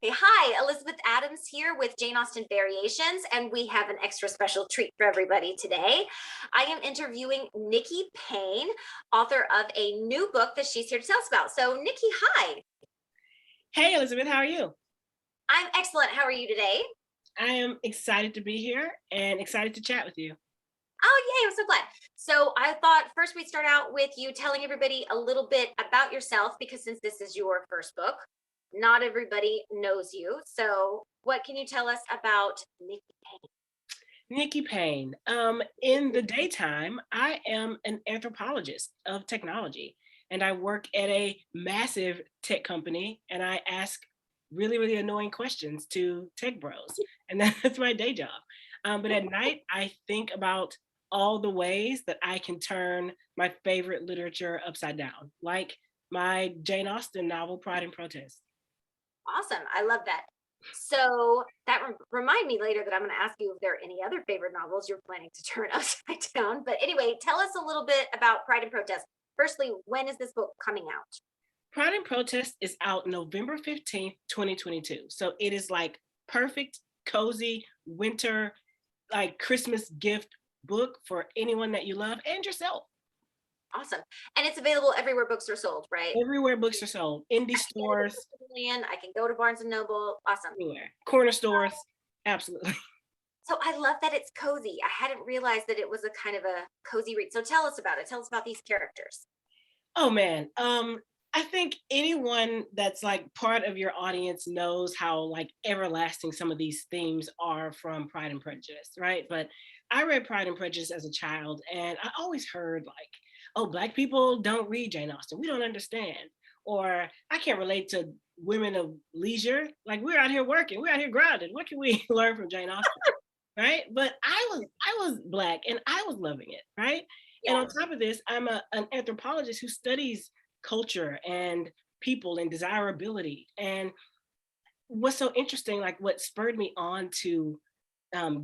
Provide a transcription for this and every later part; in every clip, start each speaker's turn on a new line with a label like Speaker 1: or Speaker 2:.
Speaker 1: Hey, hi, Elizabeth Adams here with Jane Austen Variations, and we have an extra special treat for everybody today. I am interviewing Nikki Payne, author of a new book that she's here to tell us about. So, Nikki, hi.
Speaker 2: Hey, Elizabeth, how are you?
Speaker 1: I'm excellent. How are you today?
Speaker 2: I am excited to be here and excited to chat with you.
Speaker 1: Oh, yay, I'm so glad. So, I thought first we'd start out with you telling everybody a little bit about yourself, because since this is your first book, not everybody knows you. So, what can you tell us about Nikki Payne?
Speaker 2: Nikki Payne. In the daytime, I am an anthropologist of technology, and I work at a massive tech company, and I ask really, really annoying questions to tech bros, and that's my day job. But at night, I think about all the ways that I can turn my favorite literature upside down, like my Jane Austen novel, Pride and Protest.
Speaker 1: Awesome. I love that. So that remind me later that I'm going to ask you if there are any other favorite novels you're planning to turn upside down. But anyway, tell us a little bit about Pride and Protest. Firstly, when is this book coming out?
Speaker 2: Pride and Protest is out November 15th, 2022. So it is like perfect, cozy winter, like Christmas gift book for anyone that you love and yourself.
Speaker 1: Awesome. And it's available everywhere books are sold, right?
Speaker 2: Everywhere books are sold, indie
Speaker 1: I can get it at
Speaker 2: stores,
Speaker 1: the Pavilion, I can go to Barnes and Noble. Awesome.
Speaker 2: everywhere, corner stores, absolutely.
Speaker 1: So I love that it's cozy. I hadn't realized that it was a kind of a cozy read. So tell us about it. Tell us about these characters.
Speaker 2: Oh man, I think anyone that's like part of your audience knows how like everlasting some of these themes are from Pride and Prejudice, right? But I read Pride and Prejudice as a child, and I always heard like, "Oh, Black people don't read Jane Austen. We don't understand," or "I can't relate to women of leisure. Like we're out here working, we're out here grinding. What can we learn from Jane Austen?" Right? But I was Black and I was loving it, right? And
Speaker 1: Yeah.
Speaker 2: on top of this, an anthropologist who studies culture and people and desirability. And what's so interesting, like what spurred me on to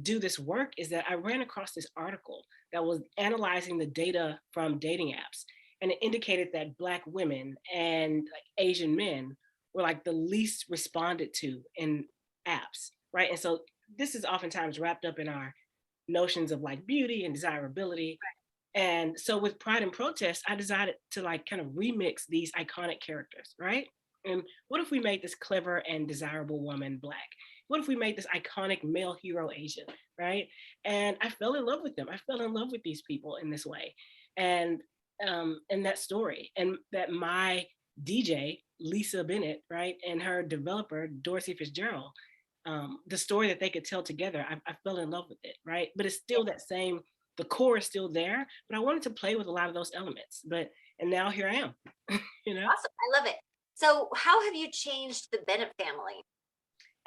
Speaker 2: do this work, is that I ran across this article that was analyzing the data from dating apps, and it indicated that Black women and like Asian men were like the least responded to in apps, right? And so this is oftentimes wrapped up in our notions of like beauty and desirability. And so with Pride and Protest, I decided to like kind of remix these iconic characters, right? And what if we made this clever and desirable woman Black? What if we made this iconic male hero Asian, right? And I fell in love with them. I fell in love with these people in this way, and that story, and that my DJ Liza Bennett, right, and her developer Dorsey Fitzgerald, the story that they could tell together, I fell in love with it, right? But it's still that same, the core is still there, but I wanted to play with a lot of those elements. And now here I am, you know?
Speaker 1: Awesome. I love it. So how have you changed the Bennett family?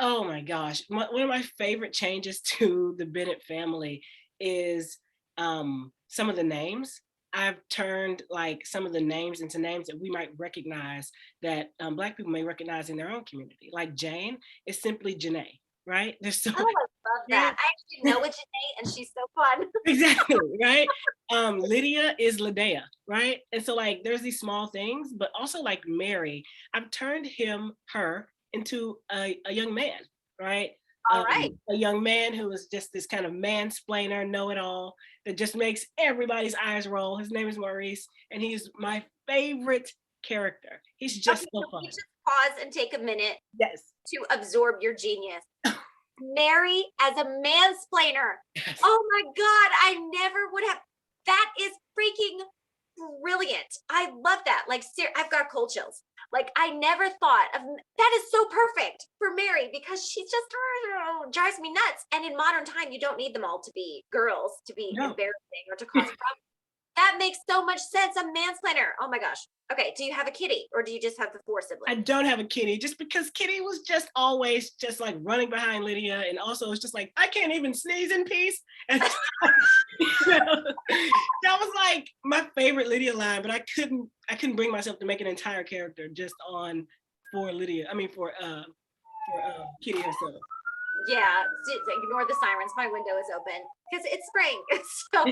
Speaker 2: Oh my gosh. One of my favorite changes to the Bennett family is some of the names. I've turned like some of the names into names that we might recognize, that Black people may recognize in their own community. Like Jane is simply Janae, right? There's so,
Speaker 1: Oh, I love
Speaker 2: right?
Speaker 1: that. I actually know a Janae, and she's so fun.
Speaker 2: Exactly, right? Lydia is Ladea, right? And so like there's these small things, but also like Mary, I've turned her into a young man, right?
Speaker 1: All right.
Speaker 2: A young man who is just this kind of mansplainer, know-it-all that just makes everybody's eyes roll. His name is Maurice, and he's my favorite character. He's
Speaker 1: Okay,
Speaker 2: just so
Speaker 1: so we
Speaker 2: fun.
Speaker 1: just pause and take a minute
Speaker 2: Yes.
Speaker 1: to absorb your genius. Mary as a mansplainer.
Speaker 2: Yes.
Speaker 1: Oh my God, I never would have. That is freaking brilliant. I love that. Like, I've got cold chills. Like, I never thought of that. Is so perfect for Mary, because she just drives me nuts. And in modern time, you don't need them all to be girls to be
Speaker 2: No.
Speaker 1: embarrassing or to cause problems. That makes so much sense. A mansplainer. Oh my gosh. Okay. Do you have a kitty, or do you just have the four
Speaker 2: I
Speaker 1: siblings?
Speaker 2: don't have a Kitty, just because Kitty was just always just like running behind Lydia, and also it's just like I can't even sneeze in peace. And that was like my favorite Lydia line, but I couldn't bring myself to make an entire character just on for Lydia. I mean for Kitty herself.
Speaker 1: Yeah, ignore the sirens. My window is open because it's spring. So,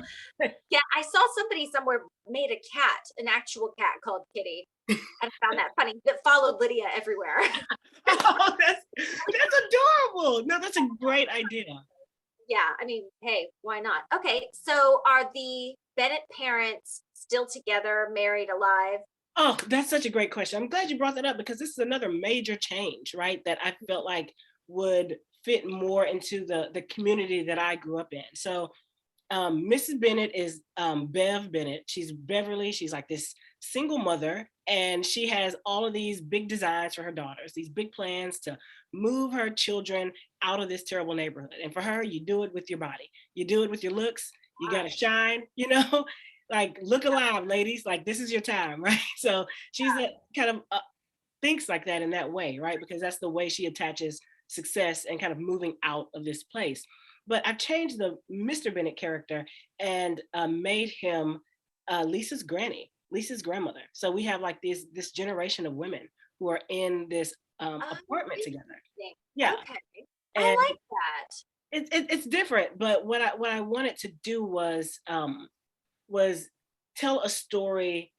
Speaker 1: yeah, I saw somebody somewhere made a cat, an actual cat called Kitty, and I found that funny. That followed Lydia everywhere.
Speaker 2: Oh, no, that's a great idea.
Speaker 1: Yeah, I mean, hey, why not? Okay, so are the Bennett parents still together, married, alive?
Speaker 2: Oh, that's such a great question. I'm glad you brought that up because this is another major change, right? That I felt like would fit more into the community that I grew up in. So Mrs. Bennett is Bev Bennett. She's Beverly. She's like this single mother, and she has all of these big designs for her daughters, these big plans to move her children out of this terrible neighborhood. And for her, you do it with your body, you do it with your looks. You got to shine, like look alive, ladies. Like this is your time, right? So she's a kind of thinks like that in that way, right? Because that's the way she attaches success and kind of moving out of this place. But I've changed the Mr. Bennett character and made him Lisa's granny, Lisa's grandmother. So we have like this generation of women who are in this apartment together. Yeah,
Speaker 1: Okay, I
Speaker 2: and
Speaker 1: like that.
Speaker 2: it's different. But what I wanted to do was tell a story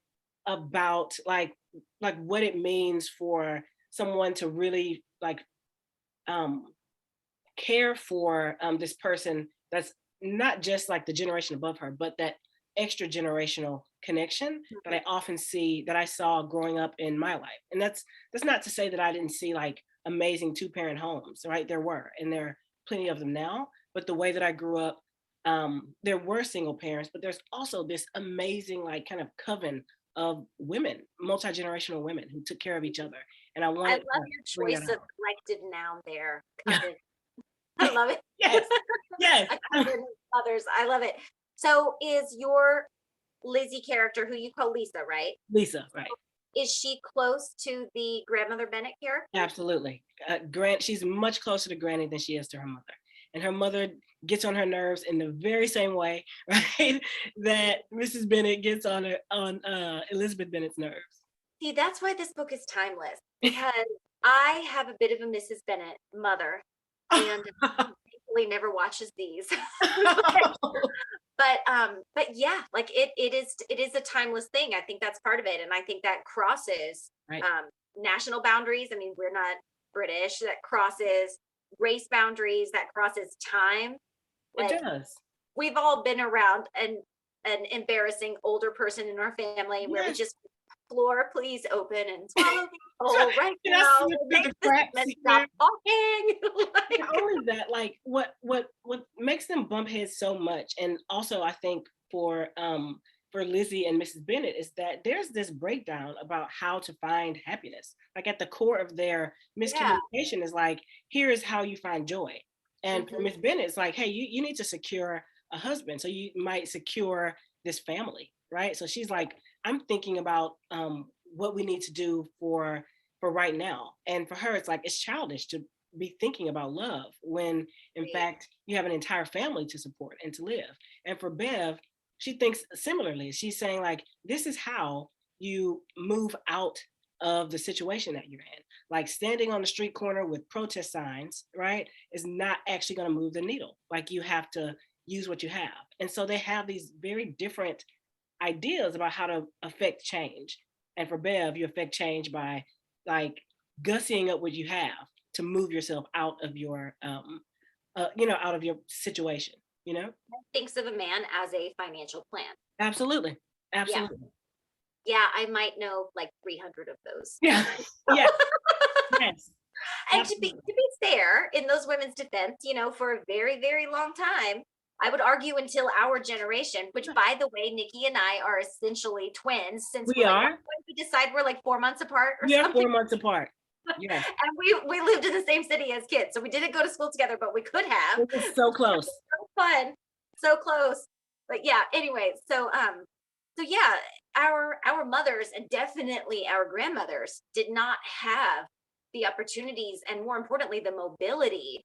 Speaker 2: about like what it means for someone to really like um care for this person that's not just like the generation above her, but that extra generational connection that I often see that I saw growing up in my life. And that's not to say that I didn't see like amazing two-parent homes, right? There were, and there are plenty of them now. But the way that I grew up, there were single parents, but there's also this amazing like kind of coven of women, multi-generational women who took care of each other. And I
Speaker 1: I
Speaker 2: wanted
Speaker 1: love
Speaker 2: to
Speaker 1: your
Speaker 2: bring that
Speaker 1: choice of
Speaker 2: out.
Speaker 1: collective noun there.
Speaker 2: Yeah.
Speaker 1: Coven. I love it.
Speaker 2: Yes. Yes.
Speaker 1: A coven of others. I love it. So is your Lizzie character, who you call Lisa, right?
Speaker 2: Lisa, right.
Speaker 1: Is she close to the grandmother Bennett character?
Speaker 2: Absolutely. She's much closer to Granny than she is to her mother. And her mother gets on her nerves in the very same way, right? That Mrs. Bennett gets on Elizabeth Bennett's nerves.
Speaker 1: See, that's why this book is timeless, because I have a bit of a Mrs. Bennett mother, and thankfully never watches these. But yeah, like it is a timeless thing. I think that's part of it, and I think that crosses
Speaker 2: Right.
Speaker 1: national boundaries. I mean, we're not British. That crosses race boundaries. That crosses time.
Speaker 2: It
Speaker 1: Like
Speaker 2: does.
Speaker 1: we've all been around an embarrassing older person in our family where we
Speaker 2: Yes.
Speaker 1: just floor, please open and swallow the whole right
Speaker 2: Can I
Speaker 1: now.
Speaker 2: slip through the cracks
Speaker 1: And
Speaker 2: here?
Speaker 1: stop talking. Like,
Speaker 2: Not only that, like what makes them bump heads so much, and also I think for Lizzie and Mrs. Bennett is that there's this breakdown about how to find happiness. Like at the core of their
Speaker 1: yeah.
Speaker 2: miscommunication is like, here is how you find joy. And for
Speaker 1: Mhm.
Speaker 2: Miss Bennett, it's like, hey, you need to secure a husband. So you might secure this family, right? So she's like, I'm thinking about what we need to do for right now. And for her, it's like it's childish to be thinking about love when in
Speaker 1: Right.
Speaker 2: fact you have an entire family to support and to live. And for Bev, she thinks similarly. She's saying like this is how you move out of the situation that you're in. Like standing on the street corner with protest signs, right, is not actually going to move the needle. Like you have to use what you have. And so they have these very different ideas about how to affect change. And for Bev, you affect change by like gussying up what you have to move yourself out of your out of your situation,
Speaker 1: Thinks of a man as a financial plan.
Speaker 2: Absolutely.
Speaker 1: Yeah.
Speaker 2: Absolutely.
Speaker 1: Yeah, I might know like 300 of those.
Speaker 2: Yeah. Yes. Yes.
Speaker 1: And to
Speaker 2: Absolutely.
Speaker 1: be fair, in those women's defense, for a very, very long time, I would argue until our generation, which by the way, Nikki and I are essentially twins since
Speaker 2: We
Speaker 1: we're like,
Speaker 2: are.
Speaker 1: when we decide we're like 4 months apart or
Speaker 2: We are
Speaker 1: something.
Speaker 2: 4 months apart. Yes.
Speaker 1: And we lived in the same city as kids. So we didn't go to school together, but we could have.
Speaker 2: It was so close.
Speaker 1: So fun. So close. But yeah, anyway, so yeah, our mothers and definitely our grandmothers did not have the opportunities and more importantly the mobility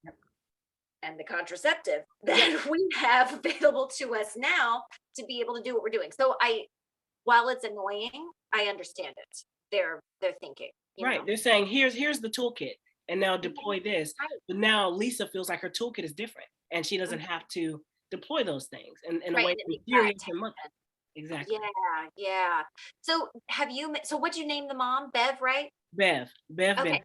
Speaker 1: and the contraceptive that we have available to us now to be able to do what we're doing. So while it's annoying, I understand it. They're thinking,
Speaker 2: Right.
Speaker 1: know?
Speaker 2: They're saying here's the toolkit and now deploy
Speaker 1: Mhm.
Speaker 2: this.
Speaker 1: Right.
Speaker 2: But now Lisa feels like her toolkit is different and she doesn't
Speaker 1: Mhm.
Speaker 2: have to deploy those things in a
Speaker 1: Right.
Speaker 2: way
Speaker 1: And it
Speaker 2: that
Speaker 1: makes that
Speaker 2: infuriates her mother.
Speaker 1: tension.
Speaker 2: Exactly.
Speaker 1: Yeah, yeah. So what'd you name the mom? Bev, right?
Speaker 2: Bev
Speaker 1: Okay.
Speaker 2: Bennett.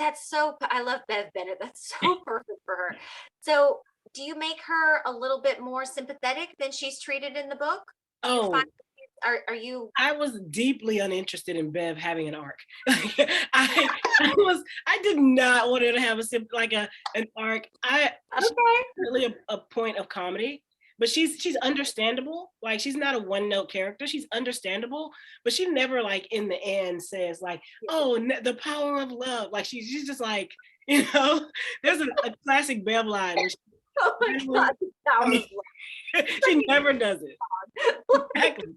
Speaker 1: that's so, I love Bev Bennett. That's so perfect for her. So do you make her a little bit more sympathetic than she's treated in the book? Do you find,
Speaker 2: Oh,
Speaker 1: are you,
Speaker 2: I was deeply uninterested in Bev having an arc. I did not want her to have like an arc. She's
Speaker 1: okay.
Speaker 2: really a point of comedy, but she's understandable. Like she's not a one note character. She's understandable, but she never like in the end says like, oh, the power of love. Like she's just like, you know, there's a classic Bev line where
Speaker 1: Oh my God, the power of
Speaker 2: she never does it. Exactly.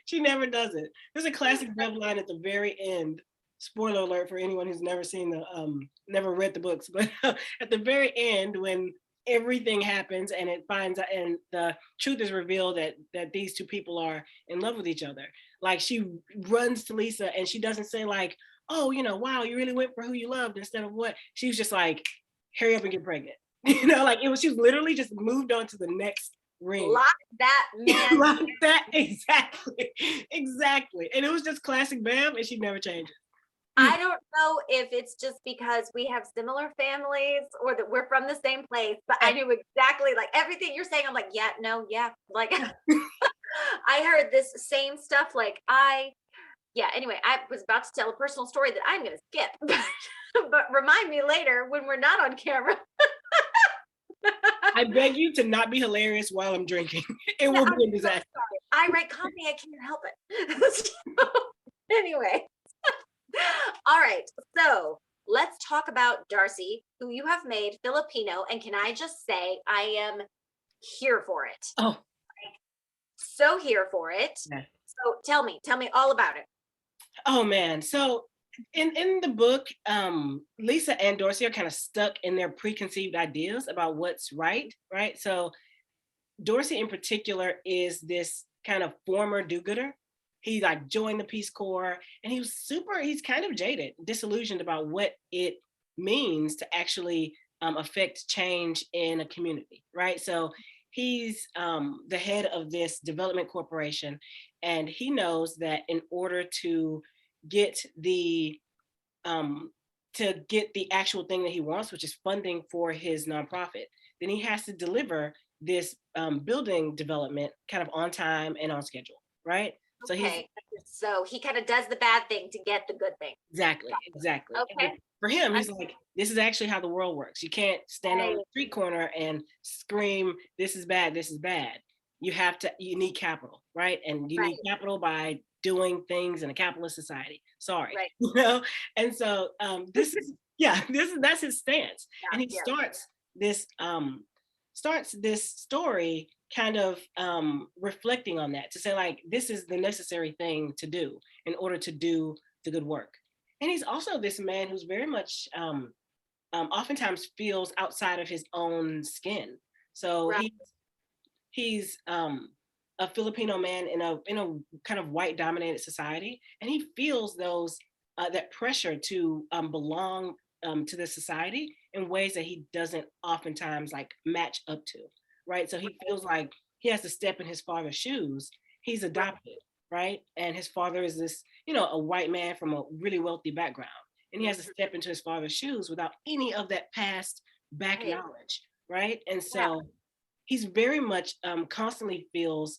Speaker 2: She never does it. There's a classic Bev line at the very end. Spoiler alert for anyone who's never seen never read the books, but at the very end when everything happens and it finds out and the truth is revealed that these two people are in love with each other. Like she runs to Lisa and she doesn't say like, oh, wow, you really went for who you loved instead of what. She was just like, hurry up and get pregnant. Like she was literally just moved on to the next ring.
Speaker 1: lock that man.
Speaker 2: Like that, exactly. And it was just classic Bam, and she never changed it.
Speaker 1: I don't know if it's just because we have similar families or that we're from the same place, but I knew exactly like everything you're saying. I'm like, yeah, no, yeah. Like I heard this same stuff. Like anyway, I was about to tell a personal story that I'm going to skip, but remind me later when we're not on camera.
Speaker 2: I beg you to not be hilarious while I'm drinking. It will be a disaster.
Speaker 1: I write comedy, I can't help it. So, anyway. All right. So let's talk about Dorsey, who you have made Filipino. And can I just say, I am here for it.
Speaker 2: Oh.
Speaker 1: Like, so here for it. Yeah. So tell me all about it.
Speaker 2: Oh man. So in the book, Lisa and Dorsey are kind of stuck in their preconceived ideas about what's right? So Dorsey in particular is this kind of former do-gooder. He like joined the Peace Corps and he's kind of jaded, disillusioned about what it means to actually affect change in a community, right? So he's the head of this development corporation and he knows that in order to get the actual thing that he wants, which is funding for his nonprofit, then he has to deliver this building development kind of on time and on schedule, right?
Speaker 1: Okay. So he kind of does the bad thing to get the good thing.
Speaker 2: Exactly.
Speaker 1: Okay.
Speaker 2: For him, he's like, this is actually how the world works. You can't stand on the street corner and scream, this is bad, this is bad. You need capital, right? And you need capital by doing things in a capitalist society. Sorry. Right. And so that's his stance. Yeah, and he starts this story kind of reflecting on that to say like, this is the necessary thing to do in order to do the good work. And he's also this man who's very much oftentimes feels outside of his own skin. So he's a Filipino man in a kind of white dominated society, and he feels that pressure to belong to the society in ways that he doesn't oftentimes like match up to, right? So he feels like he has to step in his father's shoes. He's adopted, right? And his father is this, a white man from a really wealthy background, and he has to step into his father's shoes without any of that past back knowledge, right? And so he's very much constantly feels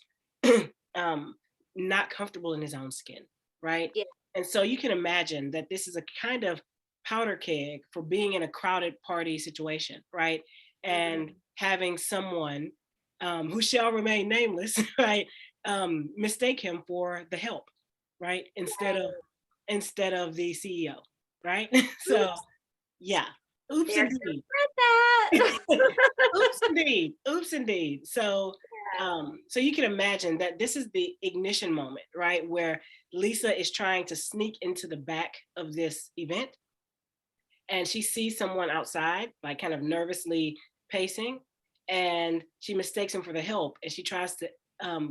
Speaker 2: not comfortable in his own skin, right? Yeah. And so you can imagine that this is a kind of powder keg for being in a crowded party situation, right? And having someone who shall remain nameless, right, mistake him for the help, right? Instead of the CEO, right? So, yeah. Oops, indeed. Oops, indeed. So, so you can imagine that this is the ignition moment, right? Where Lisa is trying to sneak into the back of this event and she sees someone outside, like kind of nervously pacing, and she mistakes him for the help and she tries to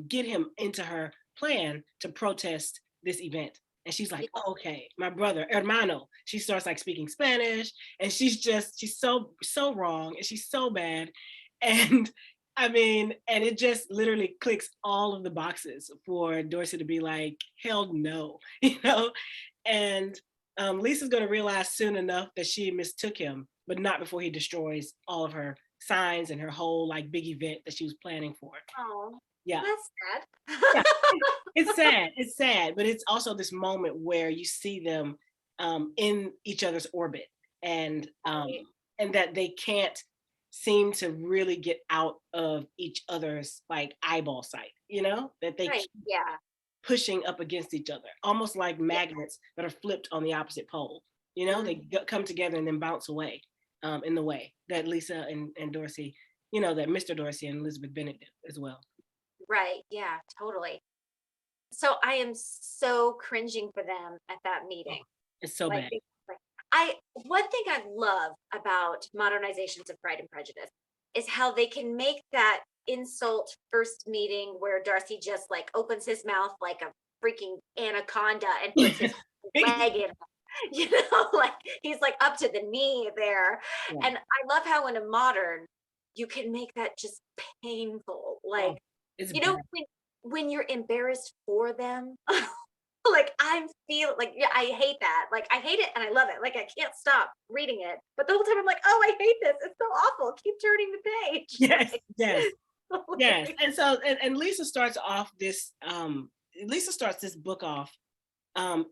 Speaker 2: get him into her plan to protest this event. And she's like, oh, okay, my brother, hermano. She starts like speaking Spanish and she's so wrong and she's so bad. And I mean, and it just literally clicks all of the boxes for Dorsey to be like, hell no, And Lisa's going to realize soon enough that she mistook him, but not before he destroys all of her signs and her whole like big event that she was planning for.
Speaker 1: Oh,
Speaker 2: Yeah.
Speaker 1: that's sad.
Speaker 2: Yeah. It's sad. It's sad, but it's also this moment where you see them in each other's orbit, and
Speaker 1: Right.
Speaker 2: and that they can't seem to really get out of each other's like eyeball sight. You know, that they
Speaker 1: Right.
Speaker 2: keep
Speaker 1: Yeah.
Speaker 2: pushing up against each other, almost like
Speaker 1: Yeah.
Speaker 2: magnets that are flipped on the opposite pole. You know,
Speaker 1: Mhm.
Speaker 2: they come together and then bounce away in the way that Lisa and Dorsey, you know, that Mr. Dorsey and Elizabeth Bennet did as well.
Speaker 1: Right. Yeah, totally. So I am so cringing for them at that
Speaker 2: Oh,
Speaker 1: meeting.
Speaker 2: it's so
Speaker 1: Like,
Speaker 2: bad.
Speaker 1: like I one thing I love about modernizations of Pride and Prejudice is how they can make that insult first meeting where Darcy just like opens his mouth like a freaking anaconda and puts his leg in, like he's like up to the knee there.
Speaker 2: Yeah.
Speaker 1: And I love how in a modern you can make that just painful.
Speaker 2: Oh,
Speaker 1: Like,
Speaker 2: it's
Speaker 1: you
Speaker 2: bad.
Speaker 1: know, when you're embarrassed for them, like I'm feel like, yeah, I hate that. Like I hate it and I love it. Like I can't stop reading it. But the whole time I'm like, oh, I hate this. It's so awful. Keep turning the page.
Speaker 2: Yes,
Speaker 1: Like,
Speaker 2: yes, yes. And so and Lisa starts off this Lisa starts this book off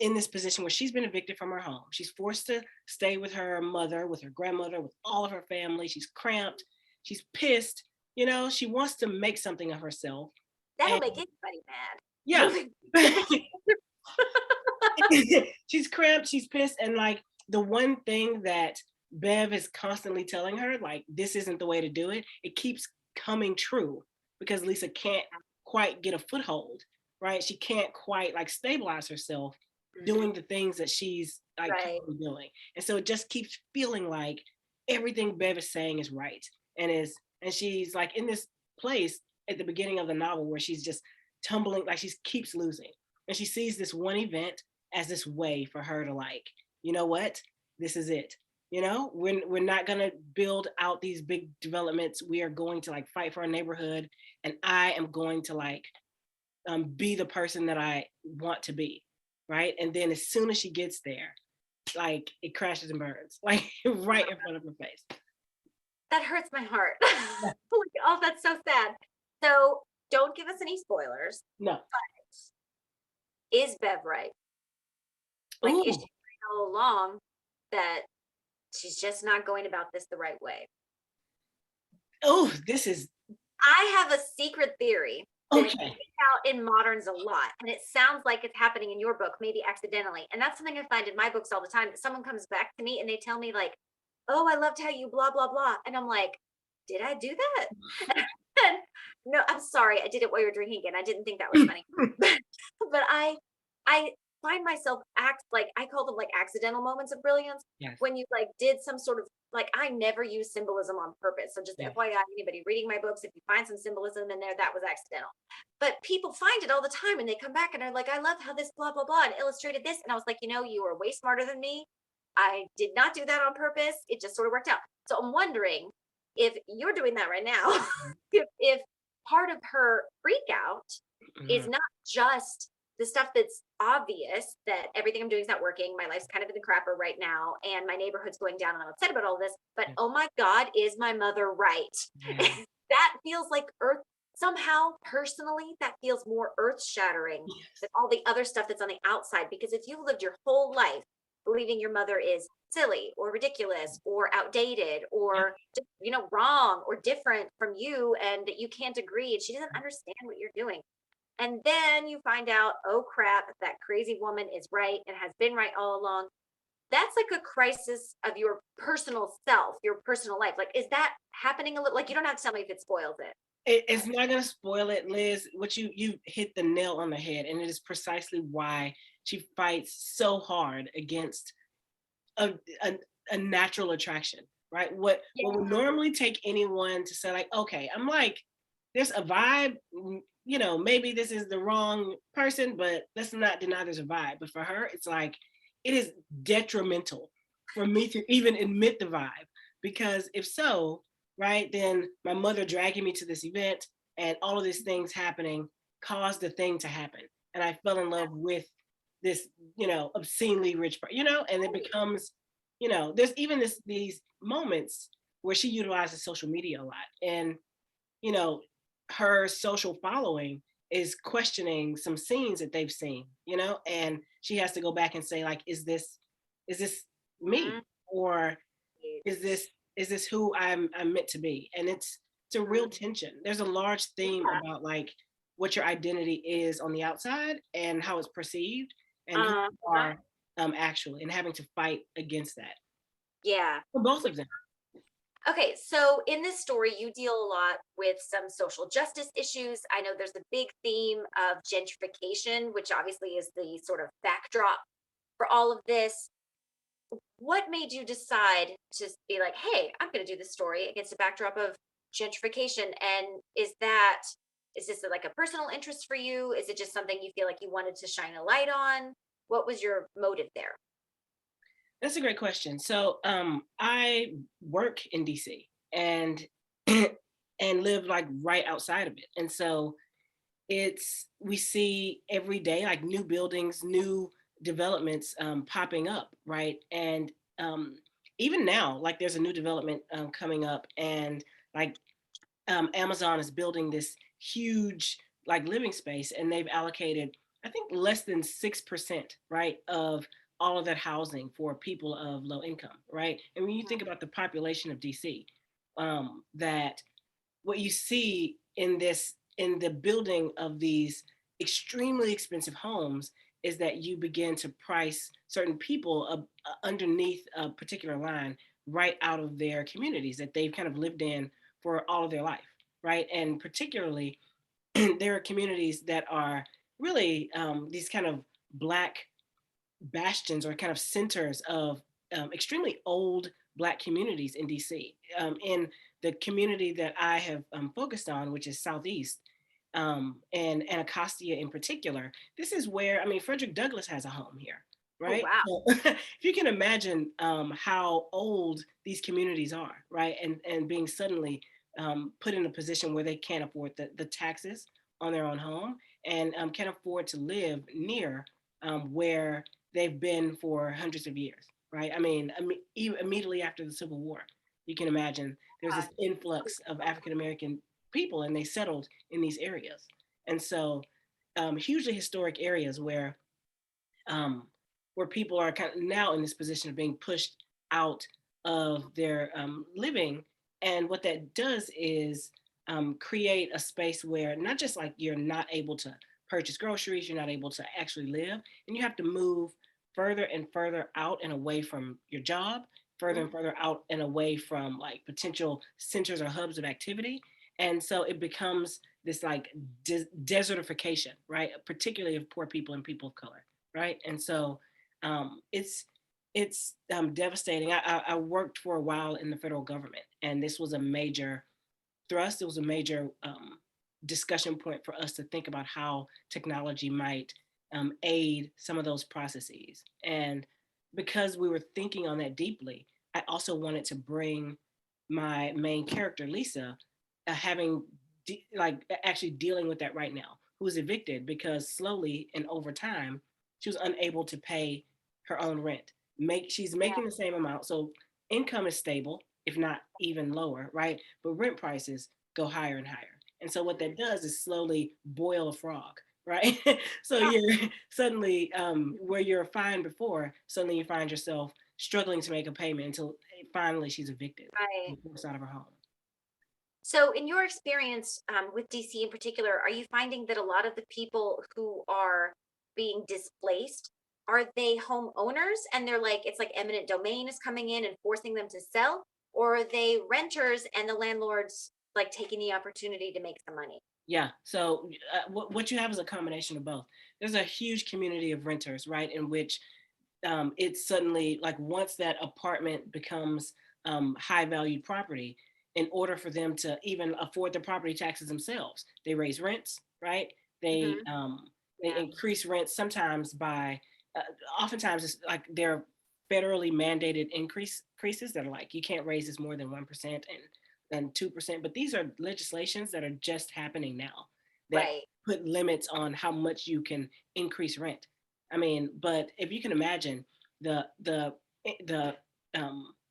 Speaker 2: in this position where she's been evicted from her home. She's forced to stay with her mother, with her grandmother, with all of her family. She's cramped. She's pissed. You know, she wants to make something of herself.
Speaker 1: that'll
Speaker 2: And
Speaker 1: make anybody mad.
Speaker 2: yeah,
Speaker 1: Moving
Speaker 2: she's cramped. She's pissed. And like the one thing that Bev is constantly telling her, like, this isn't the way to do it, it keeps coming true because Lisa can't quite get a foothold, right? She can't quite like stabilize herself doing the things that she's like
Speaker 1: Right.
Speaker 2: currently doing. And so it just keeps feeling like everything Bev is saying is right. And she's like in this place at the beginning of the novel where she's just tumbling, like she keeps losing. And she sees this one event as this way for her to like, you know what? This is it. You know, we're not gonna build out these big developments. We are going to like fight for our neighborhood, and I am going to like be the person that I want to be, right? And then as soon as she gets there, like it crashes and burns, like right in front of her face.
Speaker 1: That hurts my heart. Like, oh, that's so sad. So don't give us any spoilers.
Speaker 2: No.
Speaker 1: Is Bev right? Like, is she
Speaker 2: Ooh.
Speaker 1: right all along that she's just not going about this the right way?
Speaker 2: Oh, this is
Speaker 1: I have a secret theory that it
Speaker 2: okay.
Speaker 1: plays out in moderns a lot, and it sounds like it's happening in your book, maybe accidentally. And that's something I find in my books all the time. That someone comes back to me and they tell me like, "Oh, I loved how you blah blah blah," and I'm like, "Did I do that?" And, no, I'm sorry, I did it while you were drinking again. I didn't think that was funny, but I find myself act like I call them like accidental moments of brilliance
Speaker 2: Yes.
Speaker 1: when you like did some sort of like I never use symbolism on purpose. So just
Speaker 2: Yeah.
Speaker 1: FYI, anybody reading my books, if you find some symbolism in there, that was accidental. But people find it all the time and they come back and are like, I love how this blah blah blah and illustrated this. And I was like, you know, you are way smarter than me. I did not do that on purpose. It just sort of worked out. So I'm wondering if you're doing that right now, if part of her freak out is
Speaker 2: Mhm.
Speaker 1: not just the stuff that's obvious that everything I'm doing is not working. My life's kind of in the crapper right now, and my neighborhood's going down, and I'm upset about all this. But
Speaker 2: Yeah.
Speaker 1: oh my God, is my mother right?
Speaker 2: Yeah.
Speaker 1: That feels like earth. Somehow, personally, that feels more earth shattering
Speaker 2: Yes.
Speaker 1: than all the other stuff that's on the outside. Because if you've lived your whole life believing your mother is silly or ridiculous or outdated or wrong or different from you and that you can't agree and she doesn't understand what you're doing, and then you find out, oh crap, that crazy woman is right and has been right all along. That's like a crisis of your personal self, your personal life. Like, is that happening a little? Like, you don't have to tell me if it spoils it.
Speaker 2: It's not going to spoil it, Liz. What you hit the nail on the head, and it is precisely why she fights so hard against a, a, a natural attraction, right? What would
Speaker 1: Yeah.
Speaker 2: normally take anyone to say like, okay, I'm like, there's a vibe, you know, maybe this is the wrong person, but let's not deny there's a vibe. But for her, it's like, it is detrimental for me to even admit the vibe, because if so, right, then my mother dragging me to this event and all of these things happening caused the thing to happen. And I fell in love with this, obscenely rich, and it becomes, there's even these moments where she utilizes social media a lot. And, you know, her social following is questioning some scenes that they've seen, and she has to go back and say, like, is this me?
Speaker 1: Mhm.
Speaker 2: Or is this who I'm meant to be? And it's a real tension. There's a large theme
Speaker 1: Yeah.
Speaker 2: about like what your identity is on the outside and how it's perceived and who
Speaker 1: Uh,
Speaker 2: you are actually, and having to fight against that
Speaker 1: yeah.
Speaker 2: for both of them.
Speaker 1: Okay, so in this story, you deal a lot with some social justice issues. I know there's a big theme of gentrification, which obviously is the sort of backdrop for all of this. What made you decide to be like, hey, I'm going to do this story against a backdrop of gentrification? And is this like a personal interest for you? Is it just something you feel like you wanted to shine a light on? What was your motive there?
Speaker 2: That's a great question. So I work in DC and and live like right outside of it. And so we see every day like new buildings, new developments popping up, right? And um, even now, like there's a new development coming up, and like Amazon is building this huge like living space, and they've allocated, I think, less than 6%, right, of all of that housing for people of low income, right? And when you think about the population of DC, that what you see in the building of these extremely expensive homes is that you begin to price certain people underneath a particular line right out of their communities that they've kind of lived in for all of their life, right? And particularly, there are communities that are really these kind of Black bastions or kind of centers of extremely old Black communities in DC. In the community that I have focused on, which is Southeast, and Anacostia in particular, this is where, I mean, Frederick Douglass has a home here,
Speaker 1: Oh,
Speaker 2: right?
Speaker 1: wow.
Speaker 2: So if you can imagine how old these communities are, right? And being suddenly put in a position where they can't afford the taxes on their own home, and can't afford to live near where they've been for hundreds of years, right? I mean, even immediately after the Civil War, you can imagine there's this influx of African American people, and they settled in these areas. And so, hugely historic areas um, where people are kind of now in this position of being pushed out of their living. And what that does is create a space where not just like you're not able to purchase groceries, you're not able to actually live, and you have to move further and further out and away from your job, further and
Speaker 1: Mhm.
Speaker 2: further out and away from like potential centers or hubs of activity. And so it becomes this like desertification, right? Particularly of poor people and people of color, right? And so it's devastating. I worked for a while in the federal government, and this was a major thrust. It was a major discussion point for us to think about how technology might aid some of those processes. And because we were thinking on that deeply, I also wanted to bring my main character, Lisa, having like actually dealing with that right now, who's evicted because slowly and over time, she was unable to pay her own rent. She's
Speaker 1: Yeah.
Speaker 2: making the same amount, so income is stable, if not even lower, right? But rent prices go higher and higher. And so what that does is slowly boil a frog, right? So
Speaker 1: Yeah.
Speaker 2: you're suddenly where you're fine before, suddenly you find yourself struggling to make a payment until finally she's evicted
Speaker 1: Right.
Speaker 2: and forced out of her home.
Speaker 1: So, in your experience with DC in particular, are you finding that a lot of the people who are being displaced are they homeowners and they're like it's like eminent domain is coming in and forcing them to sell, or are they renters and the landlords like taking the opportunity to make some money?
Speaker 2: Yeah. So what you have is a combination of both. There's a huge community of renters, right, in which it's suddenly like once that apartment becomes high valued property, in order for them to even afford the property taxes themselves, they raise rents, right? They
Speaker 1: Hmm.
Speaker 2: um, they
Speaker 1: Yeah.
Speaker 2: increase rents sometimes by, uh, oftentimes it's like they're federally mandated increases that are like you can't raise this more than 1% and 2%. But these are legislations that are just happening now that
Speaker 1: Right.
Speaker 2: put limits on how much you can increase rent. I mean, but if you can imagine the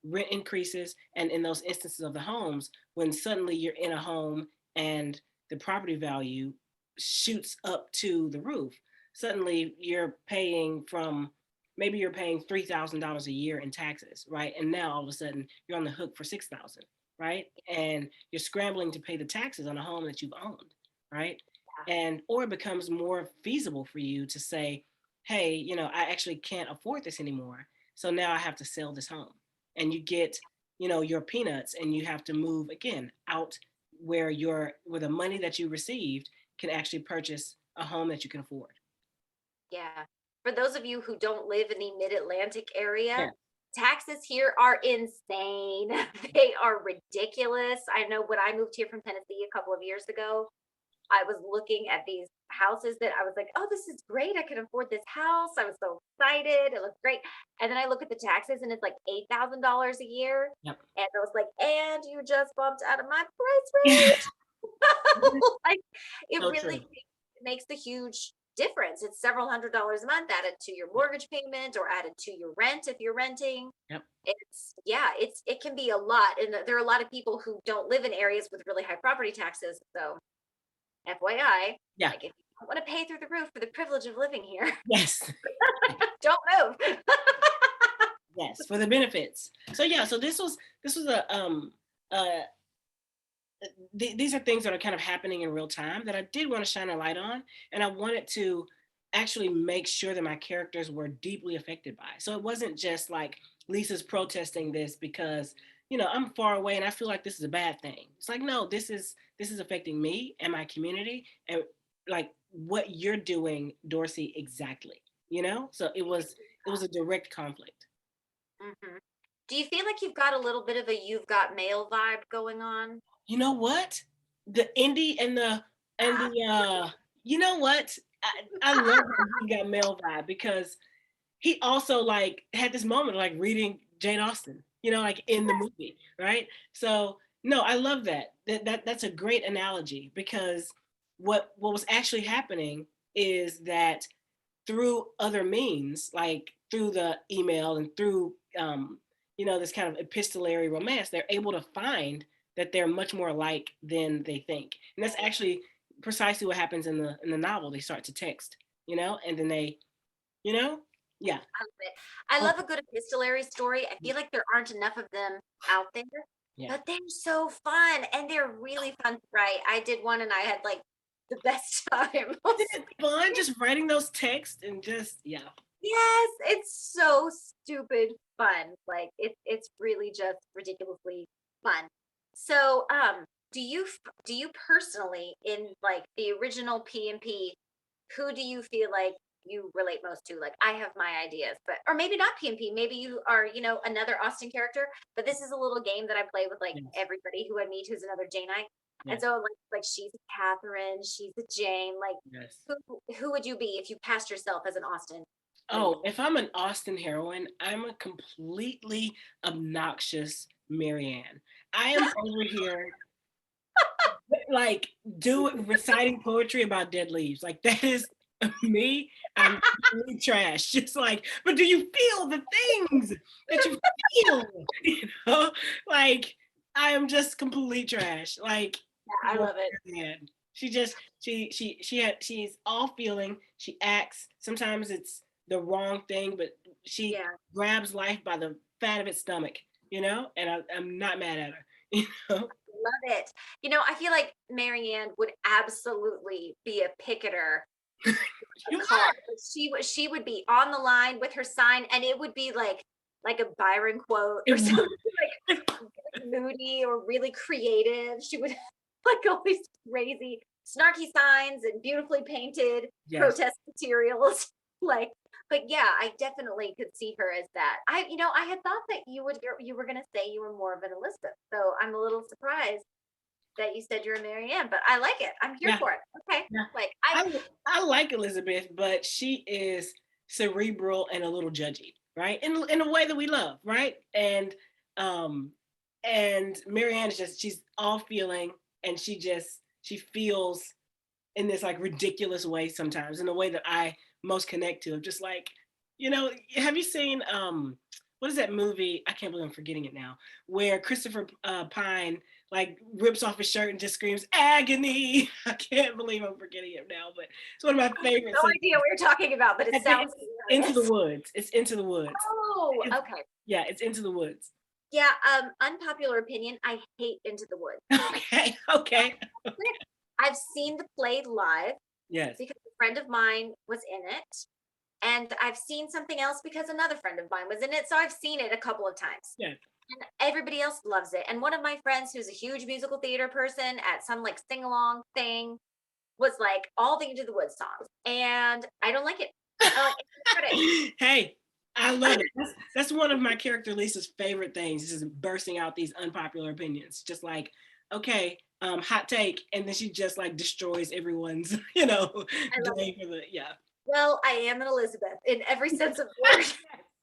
Speaker 2: rent increases, and in those instances of the homes, when suddenly you're in a home and the property value shoots up to the roof, suddenly you're paying from maybe you're paying $3,000 a year in taxes, right? And now all of a sudden you're on the hook for 6,000, right? And you're scrambling to pay the taxes on a home that you've owned, right? And or it becomes more feasible for you to say, hey, I actually can't afford this anymore, so now I have to sell this home. And you get, your peanuts, and you have to move again out where the money that you received can actually purchase a home that you can afford.
Speaker 1: Yeah. For those of you who don't live in the mid-Atlantic area,
Speaker 2: Yeah.
Speaker 1: taxes here are insane. They are ridiculous. I know when I moved here from Tennessee a couple of years ago, I was looking at these houses that I was like, oh, this is great. I can afford this house. I was so excited. It looked great. And then I look at the taxes and it's like $8,000 a year.
Speaker 2: Yep.
Speaker 1: And I was like, and you just bumped out of my price range. Like, it
Speaker 2: So
Speaker 1: really
Speaker 2: true.
Speaker 1: makes the huge difference. It's several $100s a month added to your mortgage payment or added to your rent if you're renting.
Speaker 2: Yep.
Speaker 1: It can be a lot. And there are a lot of people who don't live in areas with really high property taxes. So FYI,
Speaker 2: Yeah.
Speaker 1: like if you don't want to pay through the roof for the privilege of living here,
Speaker 2: Yes.
Speaker 1: don't move.
Speaker 2: Yes, for the benefits. So yeah, so this was a these are things that are kind of happening in real time that I did want to shine a light on, and I wanted to actually make sure that my characters were deeply affected by it. So it wasn't just like Lisa's protesting this because I'm far away and I feel like this is a bad thing. It's like, no, this is affecting me and my community, and like what you're doing, Dorsey, exactly. So it was a direct conflict.
Speaker 1: Mhm. Do you feel like you've got a little bit of a you've got mail vibe going on?
Speaker 2: You know what? The indie and the you know what? I love that he got Mel vibe, because he also like had this moment like reading Jane Austen, like in the movie, right? So no, I love that. That's a great analogy, because what was actually happening is that through other means, like through the email and through this kind of epistolary romance, they're able to find that they're much more alike than they think. And that's actually precisely what happens in the novel. They start to text, and then they, you know, yeah.
Speaker 1: I love it. I
Speaker 2: Oh,
Speaker 1: love a good epistolary story. I feel like there aren't enough of them out there,
Speaker 2: yeah.
Speaker 1: but they're so fun and they're really fun to write. I did one and I had like the best time.
Speaker 2: Isn't it fun just writing those texts and just, yeah.
Speaker 1: Yes, it's so stupid fun. Like it's really just ridiculously fun. So, do you personally in like the original P and P, who do you feel like you relate most to? Like I have my ideas, but or maybe not P and P. Maybe you are, another Austen character. But this is a little game that I play with like
Speaker 2: Yes.
Speaker 1: everybody who I meet who's another Janeite. And
Speaker 2: Yes.
Speaker 1: so like she's a Catherine, she's a Jane. Like
Speaker 2: Yes.
Speaker 1: who would you be if you passed yourself as an Austen?
Speaker 2: Oh, if I'm an Austen heroine, I'm a completely obnoxious Marianne. I am over here like reciting poetry about dead leaves. Like that is me. I'm really trash. Just like, but do you feel the things that you feel? You know, like I am just complete trash. Like
Speaker 1: I love it.
Speaker 2: man, she's all feeling. She acts. Sometimes it's the wrong thing, but she
Speaker 1: Yeah.
Speaker 2: grabs life by the fat of its stomach. And I'm not mad at her. You know.
Speaker 1: Love it. I feel like Marianne would absolutely be a picketer
Speaker 2: You
Speaker 1: car.
Speaker 2: are.
Speaker 1: She would be on the line with her sign, and it would be like a Byron quote
Speaker 2: It
Speaker 1: or
Speaker 2: was.
Speaker 1: something like moody or really creative. She would like all these crazy snarky signs and beautifully painted
Speaker 2: Yes.
Speaker 1: protest materials. Like, but yeah, I definitely could see her as that. I had thought that you were gonna say you were more of an Elizabeth, so I'm a little surprised that you said you're a Marianne, but I like it. I'm here
Speaker 2: Yeah.
Speaker 1: for it. Okay.
Speaker 2: Yeah.
Speaker 1: Like
Speaker 2: I like Elizabeth, but she is cerebral and a little judgy, right? In a way that we love, right? Um and Marianne is just, she's all feeling, and she feels in this like ridiculous way sometimes, in a way that I most connect to. Just like, have you seen what is that movie? I can't believe I'm forgetting it now. Where Christopher Pine like rips off his shirt and just screams agony. I can't believe I'm forgetting it now, but it's one of my favorites.
Speaker 1: No idea what you're talking about, but it sounds
Speaker 2: Into the Woods. It's Into the Woods.
Speaker 1: Oh, okay.
Speaker 2: Yeah, it's Into the Woods.
Speaker 1: Yeah, unpopular opinion, I hate Into the Woods.
Speaker 2: Okay.
Speaker 1: I've seen the play live.
Speaker 2: Yes.
Speaker 1: Because a friend of mine was in it. And I've seen something else because another friend of mine was in it. So I've seen it a couple of times.
Speaker 2: Yeah.
Speaker 1: And everybody else loves it. And one of my friends who's a huge musical theater person at some like sing-along thing was like all the Into the Woods songs. And I don't like it.
Speaker 2: Hey, I love it. That's one of my character Lisa's favorite things, just bursting out these unpopular opinions. Just like, okay, hot take, and then she just like destroys everyone's, day for the
Speaker 1: Well, I am an Elizabeth in every sense of the word.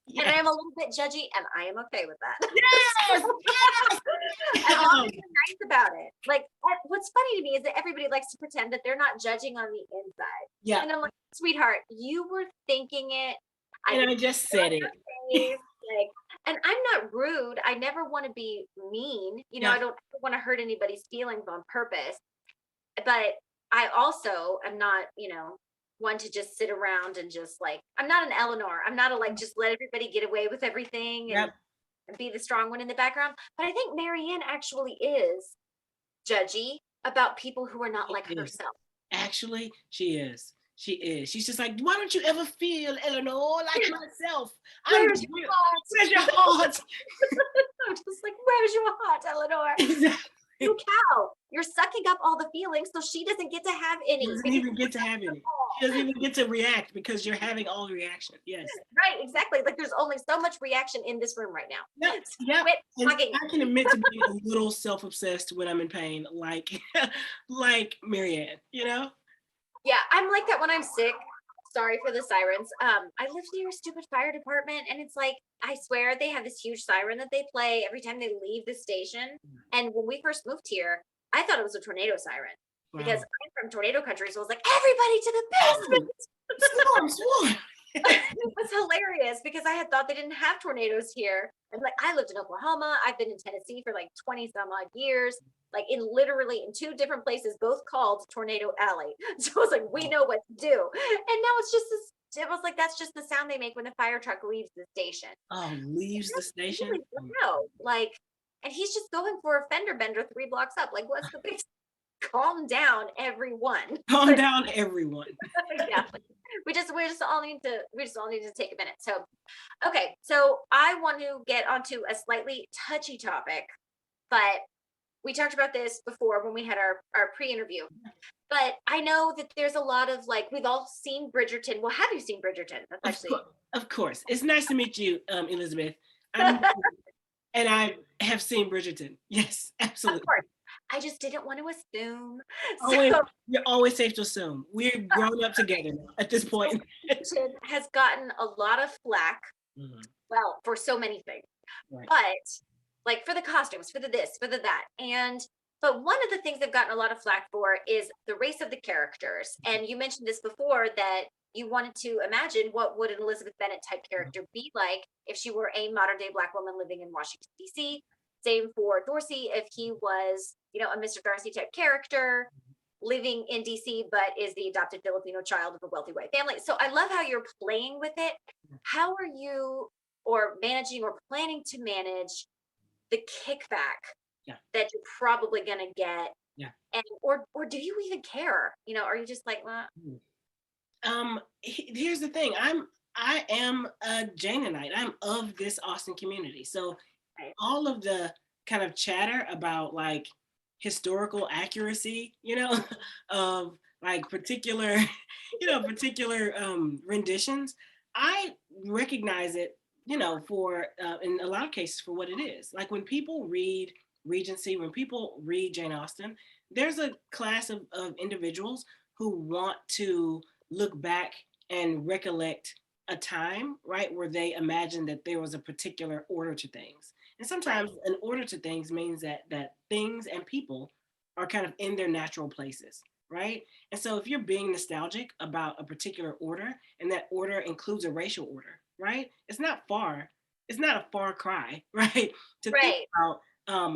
Speaker 2: Yes.
Speaker 1: And I am a little bit judgy, and I am okay with that.
Speaker 2: Yes!
Speaker 1: And I'm nice about it. Like, what's funny to me is that everybody likes to pretend that they're not judging on the inside.
Speaker 2: Yeah.
Speaker 1: And I'm like, sweetheart, you were thinking it.
Speaker 2: I just said it.
Speaker 1: Like, and I'm not rude. I never want to be mean. I don't want to hurt anybody's feelings on purpose. But I also am not, one to just sit around and just like, I'm not an Eleanor. I'm not a like, just let everybody get away with everything and be the strong one in the background. But I think Marianne actually is judgy about people who are not like herself.
Speaker 2: Actually, she is. She is. She's just like, why don't you ever feel, Eleanor, like myself?
Speaker 1: Where's your heart?
Speaker 2: Where's your heart?
Speaker 1: I'm just like, where's your heart, Eleanor?
Speaker 2: Exactly.
Speaker 1: You cow. You're sucking up all the feelings, so she doesn't get to have any.
Speaker 2: She doesn't even get to have any. She doesn't even get to react because you're having all the reaction. Yes.
Speaker 1: Right, exactly. Like there's only so much reaction in this room right now.
Speaker 2: Yeah.
Speaker 1: Quit
Speaker 2: I can admit to being a little self-obsessed when I'm in pain, like Marianne,
Speaker 1: Yeah, I'm like that when I'm sick. Sorry for the sirens. I live near a stupid fire department, and it's like, I swear they have this huge siren that they play every time they leave the station. And when we first moved here, I thought it was a tornado siren because I'm from tornado country. So I was like, everybody to the basement.
Speaker 2: Swarm.
Speaker 1: It was hilarious because I had thought they didn't have tornadoes here. And like, I lived in Oklahoma. I've been in Tennessee for like 20 some odd years. Like literally in two different places, both called Tornado Alley. So I was like, we know what to do. And now it's just this, it was like, that's just the sound they make when the fire truck leaves the station.
Speaker 2: Oh, leaves the station?
Speaker 1: No, like, and he's just going for a fender bender 3 blocks up. Like, what's the big, calm down, everyone.
Speaker 2: Calm down, everyone.
Speaker 1: Yeah. We just all need to take a minute. So, okay. So I want to get onto a slightly touchy topic, but we talked about this before when we had our pre-interview, but I know that there's a lot of like, we've all seen Bridgerton. Well, have you seen Bridgerton? That's actually.
Speaker 2: Of course. It's nice to meet you, Elizabeth. And I have seen Bridgerton. Yes, absolutely.
Speaker 1: Of course. I just didn't want to assume.
Speaker 2: You're always safe to assume. We're grown up together now at this point.
Speaker 1: Bridgerton has gotten a lot of flack, well, for so many things, but like for the costumes, for the this, for the that. But one of the things they've gotten a lot of flack for is the race of the characters. And you mentioned this before that you wanted to imagine what would an Elizabeth Bennet type character be like if she were a modern day Black woman living in Washington, D.C. Same for Dorsey, if he was, a Mr. Darcy type character living in DC, but is the adopted Filipino child of a wealthy white family. So I love how you're playing with it. How are you managing or planning to manage the kickback that you're probably going to get?
Speaker 2: Yeah.
Speaker 1: And, or do you even care? Are you just like, well?
Speaker 2: Here's the thing. I am a Janeanite. I'm of this Austen community. So all of the kind of chatter about like historical accuracy, of like particular renditions, I recognize it, for in a lot of cases for what it is. Like when people read Regency, when people read Jane Austen, there's a class of individuals who want to look back and recollect a time, right, where they imagine that there was a particular order to things. And sometimes an order to things means that things and people are kind of in their natural places, right? And so if you're being nostalgic about a particular order, and that order includes a racial order, right? It's not a far cry, right? To think
Speaker 1: Right.
Speaker 2: about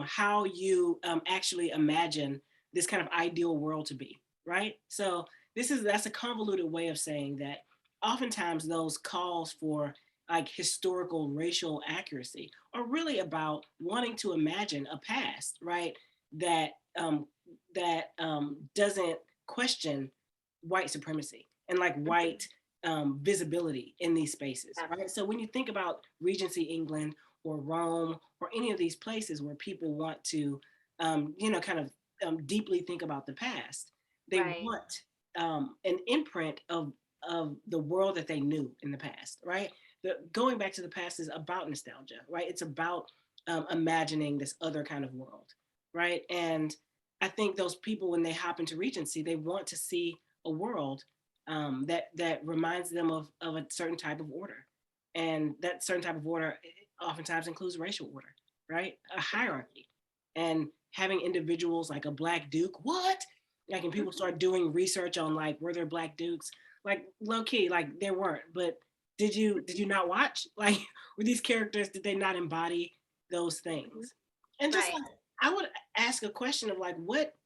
Speaker 2: how you actually imagine this kind of ideal world to be, right? So that's a convoluted way of saying that oftentimes those calls for like historical racial accuracy are really about wanting to imagine a past, right? That doesn't question white supremacy and like
Speaker 1: Mhm.
Speaker 2: white visibility in these spaces,
Speaker 1: Yeah.
Speaker 2: right? So when you think about Regency England or Rome or any of these places where people want to, kind of deeply think about the past, they
Speaker 1: Right.
Speaker 2: want an imprint of the world that they knew in the past, right? Going back to the past is about nostalgia, right? It's about imagining this other kind of world, right? And I think those people, when they hop into Regency, they want to see a world that reminds them of a certain type of order, and that certain type of order oftentimes includes racial order, right? A hierarchy, and having individuals like a black duke. What? Like, and people
Speaker 1: Mhm.
Speaker 2: start doing research on like were there black dukes? Like low key, like there weren't. But did you not watch? Like, were these characters, did they not embody those
Speaker 1: Mhm.
Speaker 2: things? And just
Speaker 1: Right.
Speaker 2: like I would ask a question of like, what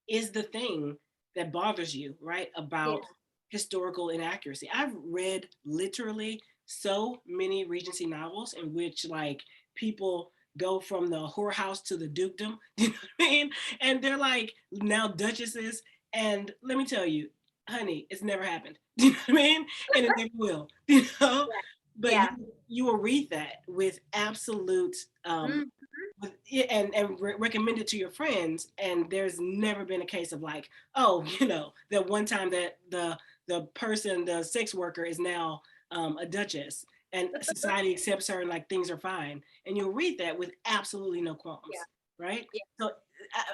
Speaker 2: is the thing that bothers you, right,
Speaker 1: Yeah.
Speaker 2: about historical inaccuracy? I've read literally so many Regency novels in which like people go from the whorehouse to the dukedom, you know what I mean? And they're like now duchesses. And let me tell you, honey, it's never happened. Do you know what I mean? And it never will, you know?
Speaker 1: Yeah.
Speaker 2: But
Speaker 1: Yeah.
Speaker 2: you will read that with absolute
Speaker 1: Mhm.
Speaker 2: recommend it to your friends, and there's never been a case of like, oh, that one time that the person, the sex worker, is now a duchess, and society accepts her and like things are fine, and you'll read that with absolutely no
Speaker 1: Yeah.
Speaker 2: qualms, right?
Speaker 1: Yeah.
Speaker 2: So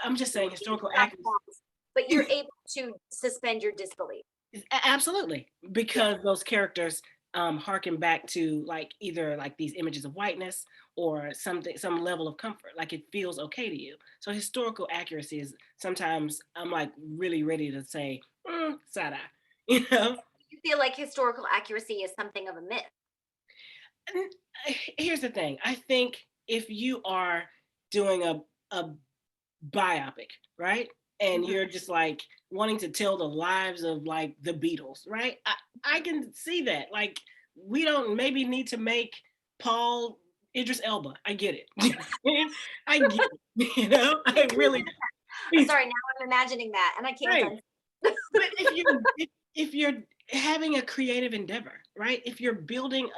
Speaker 2: I'm just saying
Speaker 1: You
Speaker 2: historical
Speaker 1: have
Speaker 2: accuracy.
Speaker 1: qualms, but you're able to suspend your disbelief.
Speaker 2: Absolutely,
Speaker 1: Yeah.
Speaker 2: because those characters harken back to like either like these images of whiteness or something, some level of comfort, like it feels okay to you. So historical accuracy is sometimes I'm like really ready to say side eye, you know.
Speaker 1: You feel like historical accuracy is something of a myth.
Speaker 2: And here's the thing: I think if you are doing a biopic, right? And
Speaker 1: Mhm.
Speaker 2: you're just like wanting to tell the lives of like the Beatles, right? I can see that. Like, we don't maybe need to make Paul Idris Elba. I get it. I get it. I really
Speaker 1: I'm
Speaker 2: do.
Speaker 1: sorry, now I'm imagining that and I can't
Speaker 2: Right. But if you're having a creative endeavor, right? If you're building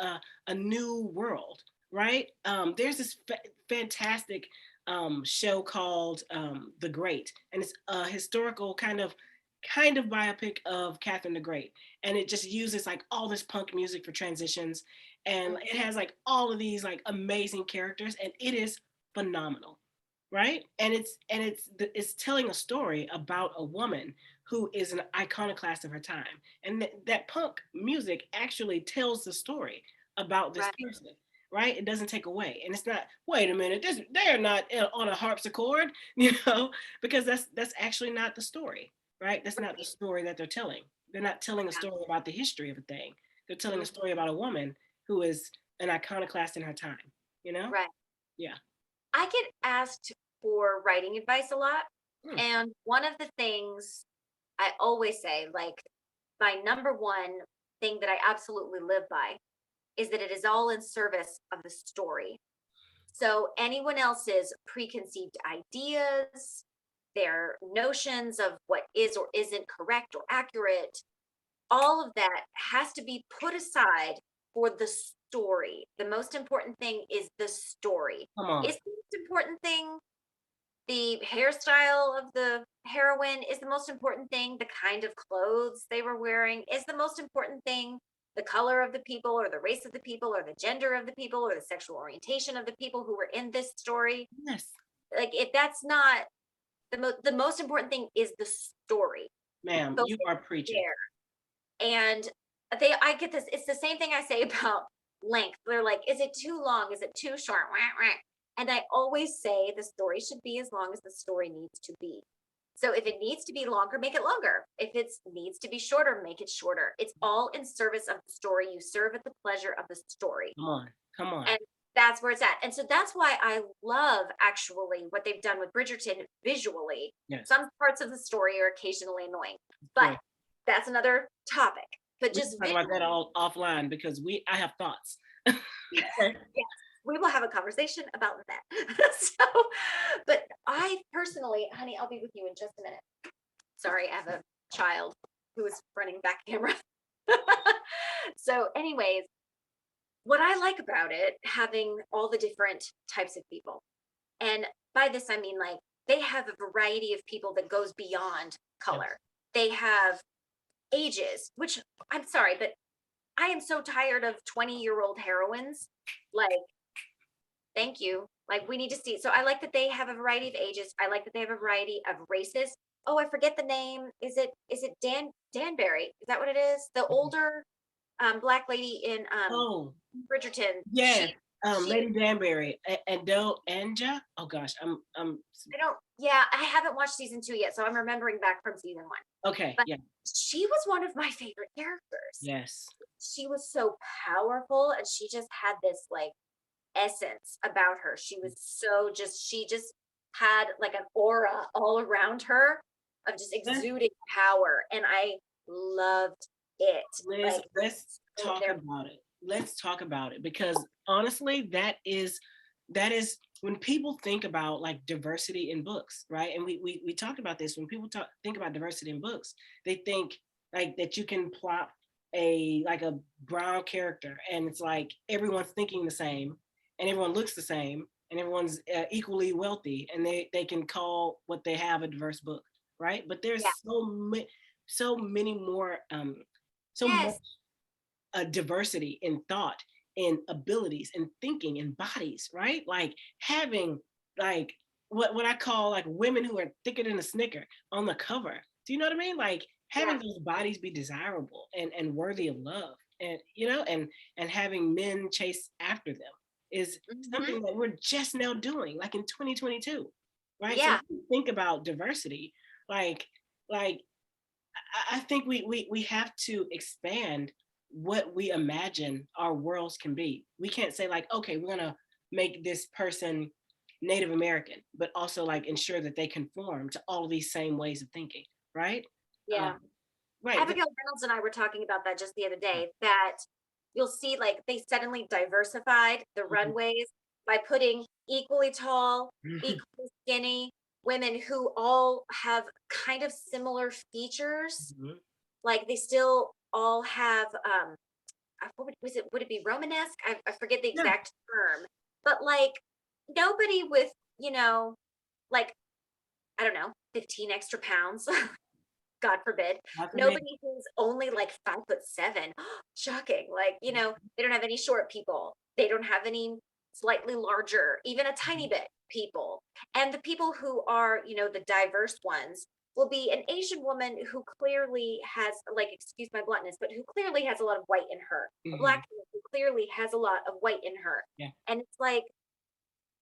Speaker 2: a new world, right? There's this fantastic show called The Great, and it's a historical kind of biopic of Catherine the Great, and it just uses like all this punk music for transitions, and
Speaker 1: Mhm.
Speaker 2: it has like all of these like amazing characters, and it is phenomenal, right? And it's telling a story about a woman who is an iconoclast of her time, and that punk music actually tells the story about this
Speaker 1: Right.
Speaker 2: person, right? It doesn't take away, and it's not, wait a minute, they're not on a harpsichord, because that's actually not the story, right? That's not the
Speaker 1: Right.
Speaker 2: story that they're telling. They're not telling a
Speaker 1: Yeah.
Speaker 2: story about the history of a thing. They're telling a
Speaker 1: Mhm.
Speaker 2: story about a woman who is an iconoclast in her time, you know?
Speaker 1: Right.
Speaker 2: Yeah.
Speaker 1: I get asked for writing advice a lot.
Speaker 2: Hmm.
Speaker 1: And one of the things I always say, like, my number one thing that I absolutely live by is that it is all in service of the story. So anyone else's preconceived ideas, their notions of what is or isn't correct or accurate, all of that has to be put aside for the story. The most important thing is the story.
Speaker 2: Come on.
Speaker 1: Is the most important thing the hairstyle of the heroine? Is the most important thing the kind of clothes they were wearing? Is the most important thing the color of the people or the race of the people or the gender of the people or the sexual orientation of the people who were in this story?
Speaker 2: Yes,
Speaker 1: Like, if that's not the most important thing is the story.
Speaker 2: ma'am,
Speaker 1: Focus
Speaker 2: you are preaching.
Speaker 1: there. And I get this. It's the same thing I say about length. They're like, is it too long? Is it too short? Wah, wah. And I always say the story should be as long as the story needs to be. So if it needs to be longer, make it longer. If it needs to be shorter, make it shorter. It's all in service of the story. You serve at the pleasure of the story.
Speaker 2: Come on, come on.
Speaker 1: And that's where it's at. And so that's why I love actually what they've done with Bridgerton visually.
Speaker 2: Yes.
Speaker 1: Some parts of the story are occasionally annoying, but that's another topic. But
Speaker 2: We
Speaker 1: just
Speaker 2: can talk about that all offline because I have thoughts.
Speaker 1: yes, we will have a conversation about that. So, but I personally, honey, I'll be with you in just a minute. Sorry, I have a child who is running back camera. So anyways, what I like about it, having all the different types of people, and by this I mean like they have a variety of people that goes beyond color. They have ages, which I'm sorry, but I am so tired of 20-year-old heroines. Like, thank you. Like, we need to see. So I like that they have a variety of ages. I like that they have a variety of races. Oh, I forget the name. Is it Danbury? Is that what it is? The older Black lady in Bridgerton.
Speaker 2: Yes. Lady Danbury and Anja. Oh gosh,
Speaker 1: I haven't watched season 2 yet, so I'm remembering back from season 1.
Speaker 2: Okay.
Speaker 1: But she was one of my favorite characters.
Speaker 2: Yes.
Speaker 1: She was so powerful, and she just had this like essence about her. She was she just had like an aura all around her of just exuding power, and I loved it.
Speaker 2: Liz, let's talk about it. Let's talk about it, because honestly, that is when people think about like diversity in books, right? And we talked about this. When people think about diversity in books, they think like that you can plot a brown character and it's like everyone's thinking the same and everyone looks the same and everyone's equally wealthy and they can call what they have a diverse book, right? But there's so many more much diversity in thought, in abilities, in thinking, in bodies, right? Like having like what I call like women who are thicker than a Snicker on the cover. Do you know what I mean? Like having those bodies be desirable and worthy of love, and and having men chase after them is something that we're just now doing, like in 2022, right?
Speaker 1: Yeah.
Speaker 2: So think about diversity, like I think we have to expand what we imagine our worlds can be. We can't say like, okay, we're gonna make this person Native American, but also like ensure that they conform to all of these same ways of thinking, right?
Speaker 1: Yeah.
Speaker 2: Right.
Speaker 1: Abigail Reynolds and I were talking about that just the other day, that you'll see like they suddenly diversified the runways by putting equally tall, equally skinny women who all have kind of similar features. Like they still all have would it be Romanesque? I forget the exact term, but like nobody with like I don't know 15 extra pounds. God forbid. Nobody who's only like 5'7". Shocking. Like, they don't have any short people. They don't have any slightly larger, even a tiny bit people. And the people who are, the diverse ones will be an Asian woman who clearly has, like, excuse my bluntness, but who clearly has a lot of white in her. A Black woman who clearly has a lot of white in her.
Speaker 2: Yeah.
Speaker 1: And it's like,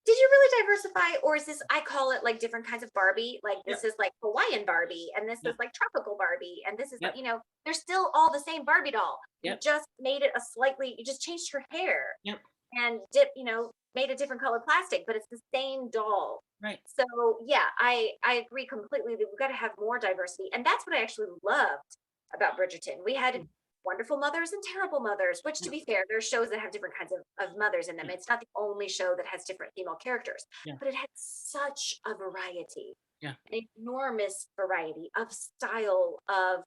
Speaker 1: did you really diversify, or is this, I call it like different kinds of Barbie, like this is like Hawaiian Barbie, and this is like tropical Barbie, and this is like, they're still all the same Barbie doll. You just made it you just changed her hair and made a different color plastic, but it's the same doll.
Speaker 2: Right.
Speaker 1: So yeah, I agree completely that we've got to have more diversity. And that's what I actually loved about Bridgerton. We had wonderful mothers and terrible mothers, which to be fair, there are shows that have different kinds of mothers in them. It's not the only show that has different female characters, but it had such a variety, an enormous variety of style, of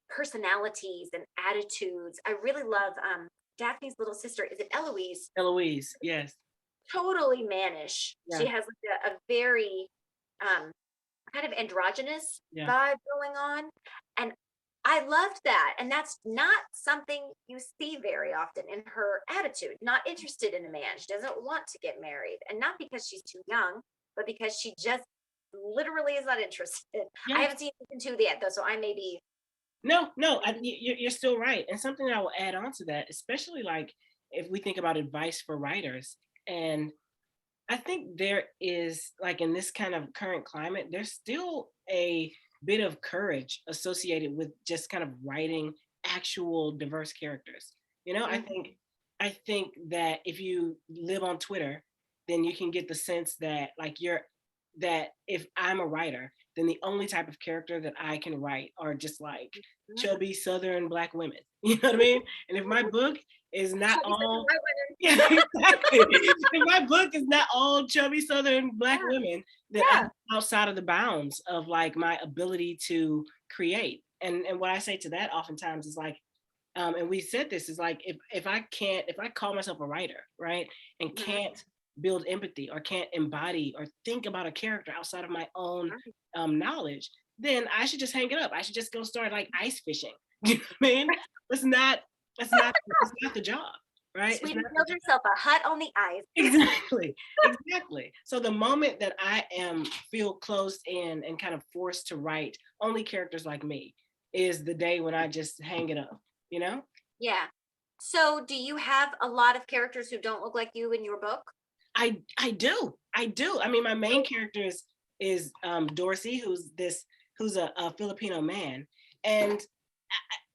Speaker 1: personalities and attitudes. I really love Daphne's little sister. Is it Eloise?
Speaker 2: Eloise, yes.
Speaker 1: Totally mannish. She has like a very kind of androgynous vibe going on. And I loved that. And that's not something you see very often in her attitude. Not interested in a man. She doesn't want to get married. And not because she's too young, but because she just literally is not interested. I haven't seen season 2 yet, though, so I may be.
Speaker 2: No, you're still right. And something that I will add on to that, especially like if we think about advice for writers, and I think there is, like, in this kind of current climate, there's still a bit of courage associated with just kind of writing actual diverse characters. You know,
Speaker 1: Mhm.
Speaker 2: I think that if you live on Twitter, then you can get the sense that, like, that if I'm a writer, then the only type of character that I can write are just like chubby Southern Black women. You know what I mean? And if my book is not
Speaker 1: Chubby Southern
Speaker 2: all,
Speaker 1: white women.
Speaker 2: yeah, exactly. If my book is not all chubby Southern Black
Speaker 1: Yeah,
Speaker 2: women, then I'm
Speaker 1: yeah,
Speaker 2: outside of the bounds of like my ability to create. And what I say to that oftentimes is like, and we said this is like, if I call myself a writer, right, and
Speaker 1: mhm,
Speaker 2: can't build empathy or can't embody or think about a character outside of my own
Speaker 1: mhm.
Speaker 2: knowledge, then I should just hang it up. I should just go start like ice fishing. You know what I mean? That's not that's not the job, right? It's
Speaker 1: Sweetie,
Speaker 2: not the
Speaker 1: build yourself a hut on the ice.
Speaker 2: exactly, exactly. So the moment that I am feel closed in and kind of forced to write only characters like me is the day when I just hang it up, you know?
Speaker 1: Yeah. So, do you have a lot of characters who don't look like you in your book?
Speaker 2: I do. I do. I mean, my main character is Dorsey, who's a Filipino man. And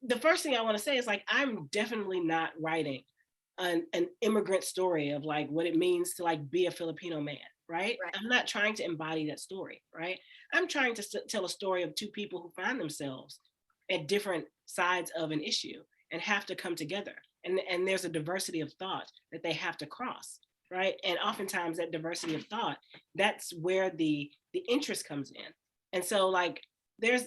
Speaker 2: the first thing I want to say is like I'm definitely not writing an immigrant story of like what it means to like be a Filipino man, right?
Speaker 1: Right.
Speaker 2: I'm not trying to embody that story, right? I'm trying to tell a story of two people who find themselves at different sides of an issue and have to come together. And there's a diversity of thought that they have to cross, right? And oftentimes that diversity of thought, that's where the interest comes in. And so like there's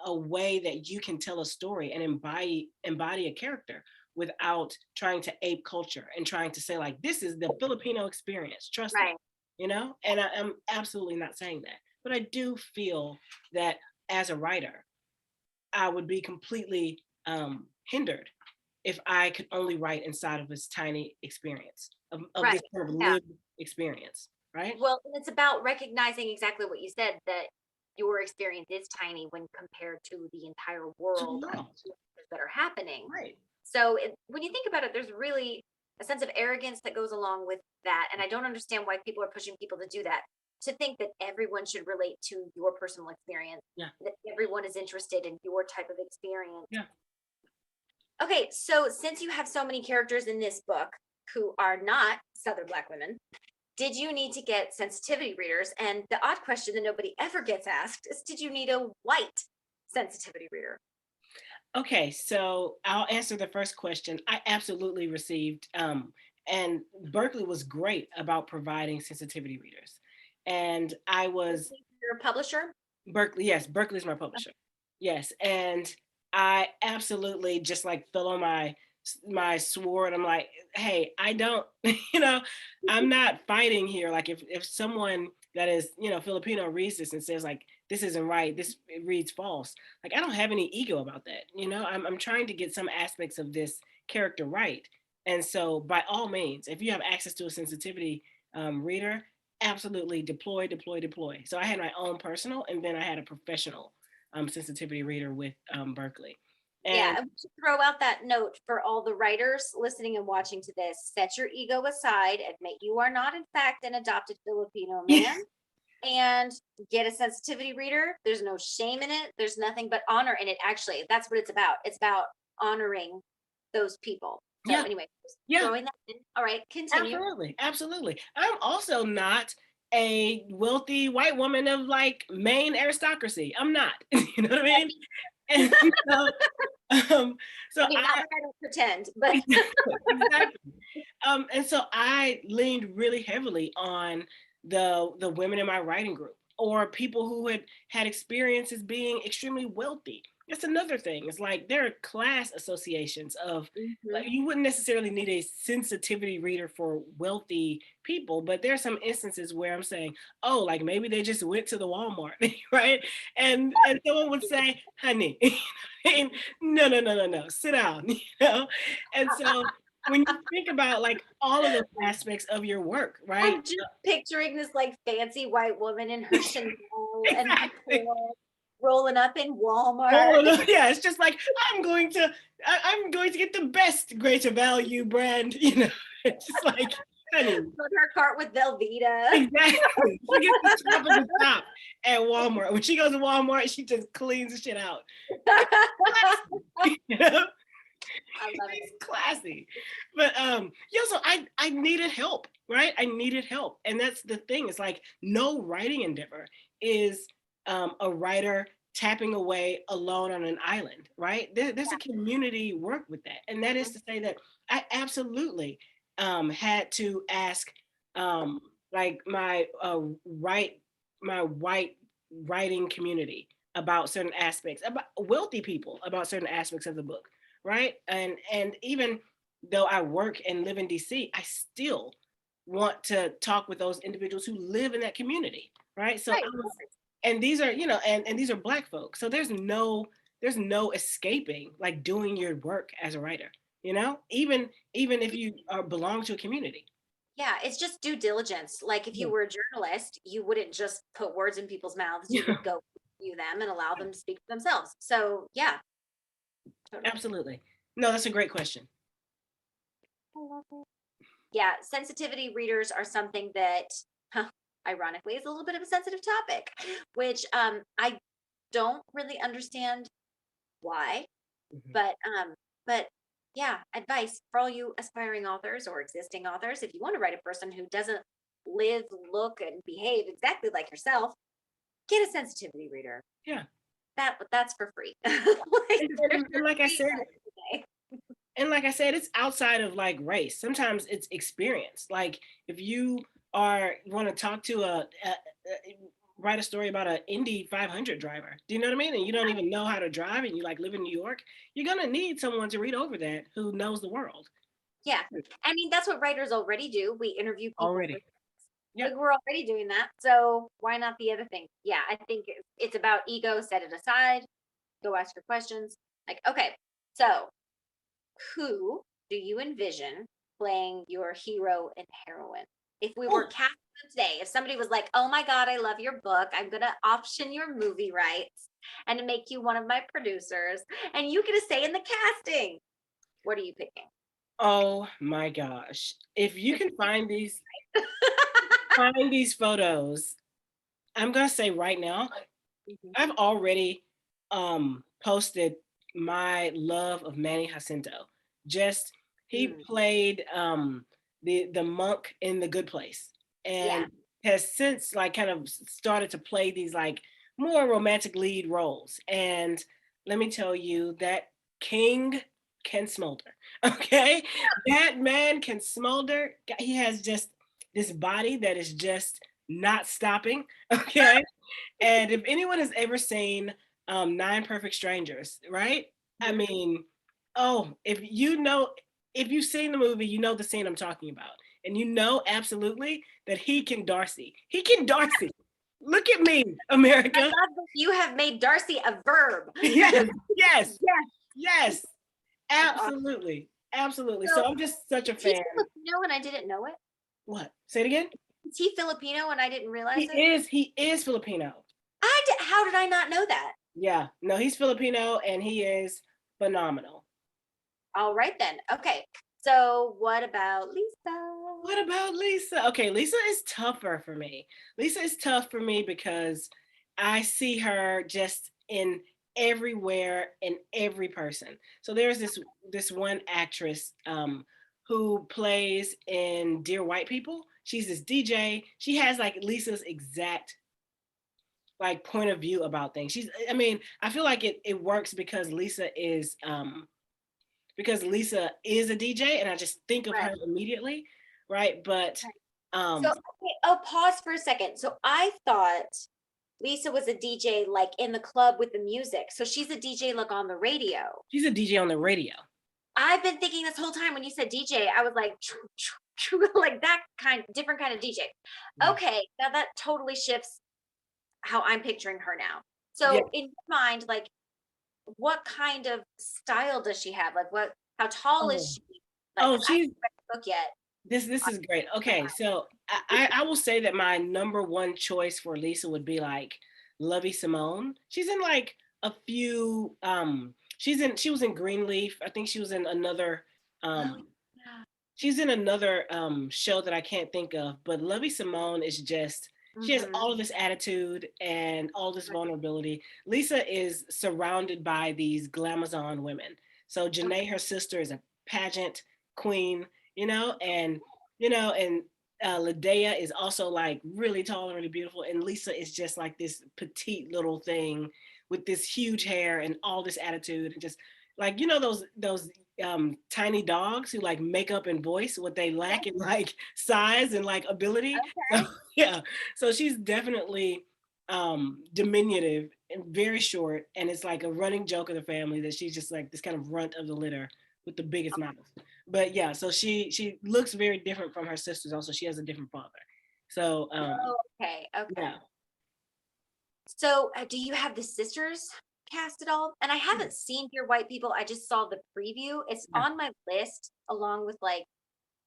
Speaker 2: a way that you can tell a story and embody a character without trying to ape culture and trying to say like this is the Filipino experience, trust me,
Speaker 1: Right.
Speaker 2: you know. And I'm absolutely not saying that, but I do feel that as a writer I would be completely hindered if I could only write inside of this tiny experience of
Speaker 1: Right.
Speaker 2: this kind of
Speaker 1: Yeah.
Speaker 2: lived experience, right?
Speaker 1: Well, and it's about recognizing exactly what you said, that your experience is tiny when compared to the entire
Speaker 2: To the
Speaker 1: world of
Speaker 2: world,
Speaker 1: changes that are happening.
Speaker 2: right?
Speaker 1: So, when you think about it, there's really a sense of arrogance that goes along with that. And I don't understand why people are pushing people to do that. To think that everyone should relate to your personal experience,
Speaker 2: Yeah,
Speaker 1: that everyone is interested in your type of experience.
Speaker 2: yeah.
Speaker 1: Okay, so since you have so many characters in this book who are not Southern Black women, did you need to get sensitivity readers? And the odd question that nobody ever gets asked is, did you need a white sensitivity reader?
Speaker 2: Okay, so I'll answer the first question. I absolutely received, and Berkeley was great about providing sensitivity readers. And I was
Speaker 1: Your publisher?
Speaker 2: Berkeley, yes, Berkeley's my publisher. Yes, and I absolutely just like fell on my sword. I'm like, hey, I don't, you know, I'm not fighting here. Like if someone that is, you know, Filipino reads this and says like this isn't right, this it reads false. Like I don't have any ego about that. You know, I'm trying to get some aspects of this character right. And so by all means, if you have access to a sensitivity reader, absolutely deploy, deploy, deploy. So I had my own personal, and then I had a professional sensitivity reader with Berkeley.
Speaker 1: Yeah,
Speaker 2: And
Speaker 1: and we should throw out that note for all the writers listening and watching to this. Set your ego aside, admit you are not, in fact, an adopted Filipino man, and get a sensitivity reader. There's no shame in it, there's nothing but honor in it. Actually, that's what it's about. It's about honoring those people. So,
Speaker 2: yeah,
Speaker 1: anyway, just
Speaker 2: yeah,
Speaker 1: throwing that in. All right, continue.
Speaker 2: absolutely, absolutely. I'm also not a wealthy white woman of like Maine aristocracy. I'm not. You know what I mean? And so, um, so
Speaker 1: I mean, not
Speaker 2: I
Speaker 1: like I don't pretend, but
Speaker 2: exactly, exactly. And so I leaned really heavily on the women in my writing group or people who had experiences being extremely wealthy. That's another thing. It's like there are class associations of like
Speaker 1: Mhm.
Speaker 2: you wouldn't necessarily need a sensitivity reader for wealthy people, but there are some instances where I'm saying, oh, like maybe they just went to the Walmart, right? And someone would say, honey, no, no, no, no, no, sit down, you know? And so when you think about like all of those aspects of your work, right?
Speaker 1: I'm just picturing this like fancy white woman in her Chanel and her
Speaker 2: Exactly.
Speaker 1: hair rolling up in Walmart.
Speaker 2: Oh, no, yeah, it's just like I'm going to get the best greater value brand, you know. It's just like Honey.
Speaker 1: Fill her cart with Velveeta.
Speaker 2: Exactly. She gets the top of the top at Walmart. When she goes to Walmart, she just cleans the shit out. You know?
Speaker 1: I love it.
Speaker 2: It's classy. But yeah, so I needed help, right? I needed help. And that's the thing. It's like no writing endeavor is a writer tapping away alone on an island, right? There's a community work with that. And that is to say that I absolutely had to ask like my white writing community about certain aspects, about wealthy people about certain aspects of the book, right? And even though I work and live in DC, I still want to talk with those individuals who live in that community, right? So
Speaker 1: Right.
Speaker 2: I was, and these are, you know, and these are Black folks. So there's no escaping like doing your work as a writer, you know, even if you belong to a community.
Speaker 1: Yeah, it's just due diligence. Like if you
Speaker 2: Yeah.
Speaker 1: were a journalist, you wouldn't just put words in people's mouths. You would go view them and allow them to speak for themselves. So yeah, totally.
Speaker 2: Absolutely. No, that's a great question.
Speaker 1: I love it. Yeah, sensitivity readers are something that, ironically, is a little bit of a sensitive topic, which I don't really understand why,
Speaker 2: Mhm.
Speaker 1: but yeah, advice for all you aspiring authors or existing authors. If you want to write a person who doesn't live, look, and behave exactly like yourself, get a sensitivity reader.
Speaker 2: Yeah.
Speaker 1: That's for free.
Speaker 2: And like I said, and like I said, it's outside of like race. Sometimes it's experience. Like if you want to talk to write a story about an Indy 500 driver, do you know what I mean? And you don't even know how to drive, and you like live in New York, you're gonna need someone to read over that who knows the world.
Speaker 1: Yeah, I mean that's what writers already do. We interview people
Speaker 2: Already. Yeah.
Speaker 1: like we're already doing that, so why not the other thing? Yeah, I think it's about ego. Set it aside, go ask your questions. Like, okay, so who do you envision playing your hero and heroine? If we were casting them today, if somebody was like, oh my God, I love your book, I'm going to option your movie rights and to make you one of my producers, and you get a say in the casting, what are you picking?
Speaker 2: Oh my gosh. If you can find these photos, I'm gonna say right now, I've already posted my love of Manny Jacinto. Just he played the monk in The Good Place, and has since like kind of started to play these like more romantic lead roles. And let me tell you, that king can smolder. Okay, that man can smolder. He has just this body that is just not stopping. Okay, and if anyone has ever seen Nine Perfect Strangers, right? I mean, oh, if you've seen the movie, you know the scene I'm talking about. And you know absolutely that he can Darcy. He can Darcy. Look at me, America.
Speaker 1: I love that you have made Darcy a verb.
Speaker 2: Yes, yes, yes, absolutely, absolutely. So I'm just such a fan.
Speaker 1: Is he Filipino and I didn't know it?
Speaker 2: What? Say it again.
Speaker 1: Is he Filipino and I didn't realize it?
Speaker 2: He is Filipino.
Speaker 1: How did I not know that?
Speaker 2: Yeah, no, he's Filipino and he is phenomenal.
Speaker 1: All right then. Okay. So what about Lisa?
Speaker 2: What about Lisa? Okay, Lisa is tougher for me. Lisa is tough for me because I see her just in everywhere in every person. So there's this one actress who plays in Dear White People. She's this DJ. She has like Lisa's exact like point of view about things. I feel like it works because Lisa is a DJ, and I just think of her immediately, right? But
Speaker 1: so okay, pause for a second. So I thought Lisa was a DJ like in the club with the music. So she's a DJ like on the radio.
Speaker 2: She's a DJ on the radio.
Speaker 1: I've been thinking this whole time when you said DJ, I was like like that different kind of DJ. Okay, now that totally shifts how I'm picturing her now. So in your mind, like what kind of style does she have? Like how tall is she? Like,
Speaker 2: she's
Speaker 1: I haven't read the book yet.
Speaker 2: This is great. Okay, so I will say that my number one choice for Lisa would be like Lovey Simone. She's in like a few she was in Greenleaf. I think she was in another She's in another show that I can't think of, but Lovey Simone is just, she has
Speaker 1: Mm-hmm.
Speaker 2: all of this attitude and all this vulnerability. Lisa is surrounded by these glamazon women. So
Speaker 1: Okay.
Speaker 2: Janae, her sister, is a pageant queen, you know, and Ladea is also like really tall and really beautiful. And Lisa is just like this petite little thing with this huge hair and all this attitude and just like, those tiny dogs who like make up and voice what they lack in like size and like ability. So
Speaker 1: Okay.
Speaker 2: yeah, so she's definitely diminutive and very short, and it's like a running joke of the family that she's just like this kind of runt of the litter with the biggest mouth. But yeah, so she looks very different from her sisters. Also, she has a different father. So
Speaker 1: Oh, okay. Okay.
Speaker 2: yeah.
Speaker 1: So, do you have the sisters cast at all? And I haven't seen Dear White People. I just saw the preview. It's
Speaker 2: Yeah.
Speaker 1: on my list along with like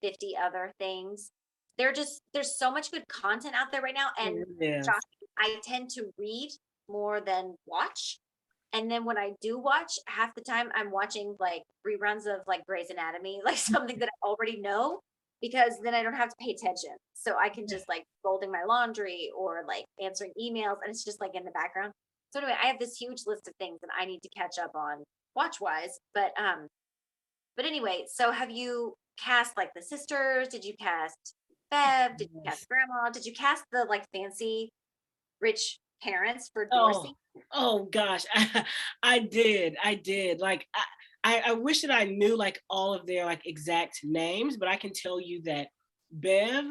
Speaker 1: 50 other things. There's so much good content out there right now. And
Speaker 2: Yes.
Speaker 1: Josh, I tend to read more than watch. And then when I do watch, half the time I'm watching like reruns of like Grey's Anatomy, like something that I already know, because then I don't have to pay attention. So I can just like folding my laundry or like answering emails, and it's just like in the background. So anyway, I have this huge list of things that I need to catch up on watch wise. But anyway, so have you cast like the sisters? Did you cast Bev? Did you
Speaker 2: Yes.
Speaker 1: cast Grandma? Did you cast the like fancy rich parents for
Speaker 2: Oh,
Speaker 1: Dorsey?
Speaker 2: oh gosh, I did. Like, I wish that I knew like all of their like exact names, but I can tell you that Bev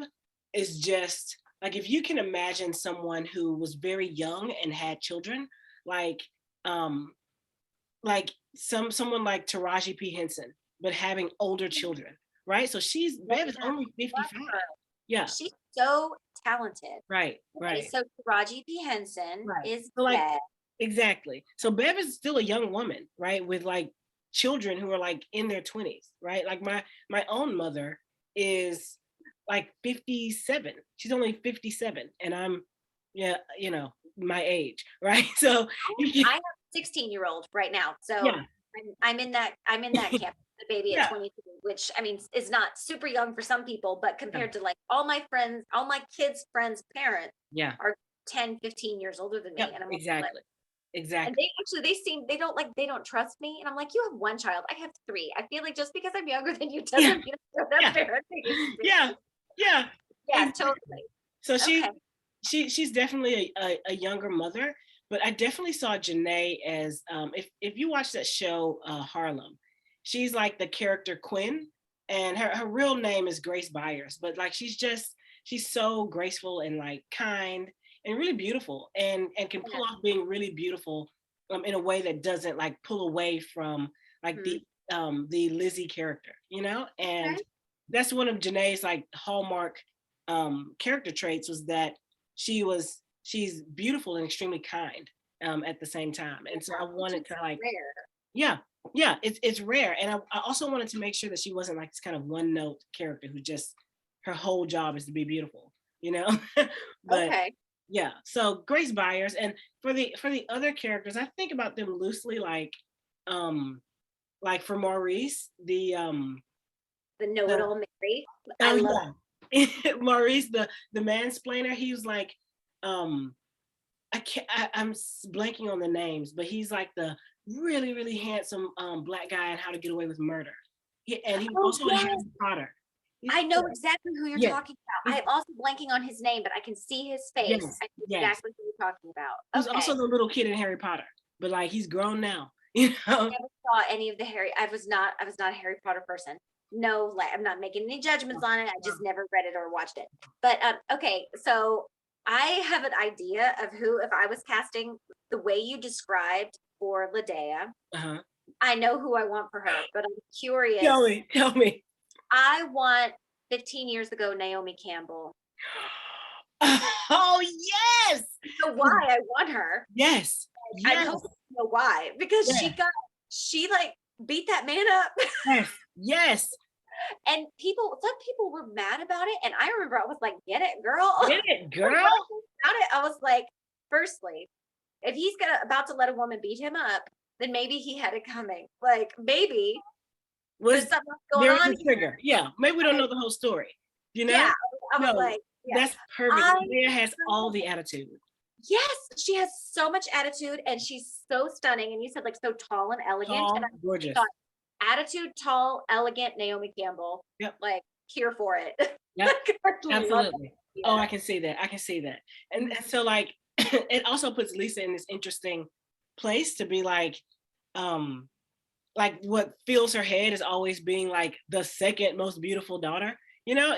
Speaker 2: is just like, if you can imagine someone who was very young and had children, like um someone like Taraji P. Henson, but having older children, right? So
Speaker 1: Yeah,
Speaker 2: Bev is only
Speaker 1: love
Speaker 2: 55.
Speaker 1: her.
Speaker 2: Yeah,
Speaker 1: She's so talented.
Speaker 2: right,
Speaker 1: Okay,
Speaker 2: right.
Speaker 1: so Taraji P. Henson
Speaker 2: Right.
Speaker 1: is
Speaker 2: So like,
Speaker 1: dead.
Speaker 2: exactly. So Bev is still a young woman, right? With like children who are like in their 20s, right? Like my own mother is like 57. She's only 57 and I'm, yeah, my age, right? So
Speaker 1: I have a 16-year-old right now, so
Speaker 2: yeah.
Speaker 1: I'm in that camp. The baby at
Speaker 2: Yeah.
Speaker 1: 22, which I mean is not super young for some people, but compared to like all my friends, all my kids' friends' parents
Speaker 2: Yeah.
Speaker 1: are 10, 15 years older than me,
Speaker 2: Yep,
Speaker 1: and I'm like,
Speaker 2: exactly.
Speaker 1: and
Speaker 2: Exactly.
Speaker 1: they don't trust me, and I'm like, you have one child, I have three. I feel like just because I'm younger than you
Speaker 2: Yeah.
Speaker 1: doesn't mean I'm
Speaker 2: Yeah.
Speaker 1: parenting.
Speaker 2: Yeah. Yeah.
Speaker 1: Yeah,
Speaker 2: Exactly.
Speaker 1: totally.
Speaker 2: So
Speaker 1: Okay.
Speaker 2: she's definitely a younger mother, but I definitely saw Janae as if you watch that show Harlem, she's like the character Quinn, and her real name is Grace Byers, but like she's so graceful and like kind and really beautiful, and can
Speaker 1: Yeah.
Speaker 2: pull off being really beautiful in a way that doesn't like pull away from like
Speaker 1: Mhm.
Speaker 2: the Lizzie character, and
Speaker 1: Okay.
Speaker 2: that's one of Janae's like hallmark character traits, was that she's beautiful and extremely kind at the same time. And so I
Speaker 1: Which
Speaker 2: wanted
Speaker 1: is
Speaker 2: to like,
Speaker 1: rare.
Speaker 2: yeah, yeah, it's rare. And I also wanted to make sure that she wasn't like this kind of one note character who just, her whole job is to be beautiful, you know? But
Speaker 1: Okay.
Speaker 2: yeah, so Grace Byers. And for the other characters, I think about them loosely, um like for Maurice,
Speaker 1: The
Speaker 2: the
Speaker 1: know-it-all Mary. I
Speaker 2: oh
Speaker 1: love.
Speaker 2: yeah. Maurice, the mansplainer, he was like, um I can't. I'm blanking on the names, but he's like the really, really handsome black guy in How to Get Away with Murder. And he was
Speaker 1: Oh
Speaker 2: also in
Speaker 1: yes,
Speaker 2: Harry Potter.
Speaker 1: I know exactly who you're
Speaker 2: Yes,
Speaker 1: talking about.
Speaker 2: he's,
Speaker 1: I'm also blanking on his name, but I can see his face.
Speaker 2: yes,
Speaker 1: I know
Speaker 2: yes.
Speaker 1: exactly who you're talking
Speaker 2: He
Speaker 1: about.
Speaker 2: was also
Speaker 1: Okay.
Speaker 2: the little kid in Harry Potter, but like he's grown now.
Speaker 1: I never saw any of the Harry. I was not a Harry Potter person. No, like I'm not making any judgments on it. I just never read it or watched it. But okay, so I have an idea of who, if I was casting the way you described for Ladea,
Speaker 2: Uh-huh.
Speaker 1: I know who I want for her, but I'm
Speaker 2: Tell
Speaker 1: curious.
Speaker 2: me, tell me.
Speaker 1: I want 15 years ago Naomi Campbell.
Speaker 2: Oh yes,
Speaker 1: You know why I want her?
Speaker 2: yes,
Speaker 1: I'm
Speaker 2: yes,
Speaker 1: hoping you know why, because
Speaker 2: yes,
Speaker 1: she like beat that man up.
Speaker 2: yes, yes.
Speaker 1: And some people were mad about it. And I remember I was like, get it, girl.
Speaker 2: Get it,
Speaker 1: But when
Speaker 2: girl.
Speaker 1: I think about it, I was like, firstly, if he's about to let a woman beat him up, then maybe he had it coming. Like maybe
Speaker 2: Was
Speaker 1: There's something else going
Speaker 2: there is
Speaker 1: on
Speaker 2: a
Speaker 1: here.
Speaker 2: trigger? Yeah, maybe we don't
Speaker 1: Right.
Speaker 2: know the whole story. You know?
Speaker 1: Yeah, I was
Speaker 2: No,
Speaker 1: like, yeah.
Speaker 2: that's perfect.
Speaker 1: I
Speaker 2: Leah has all the attitude.
Speaker 1: Yes, she has so much attitude and she's so stunning. And you said like so tall and elegant. And
Speaker 2: Tall,
Speaker 1: I
Speaker 2: gorgeous.
Speaker 1: thought attitude, tall, elegant, Naomi Campbell.
Speaker 2: Yep.
Speaker 1: Like here for it.
Speaker 2: Yep.
Speaker 1: I love
Speaker 2: Absolutely.
Speaker 1: that.
Speaker 2: Oh, I can see that. I can see that. And so like it also puts Lisa in this interesting place to be like what fills her head is always being like the second most beautiful daughter, you know?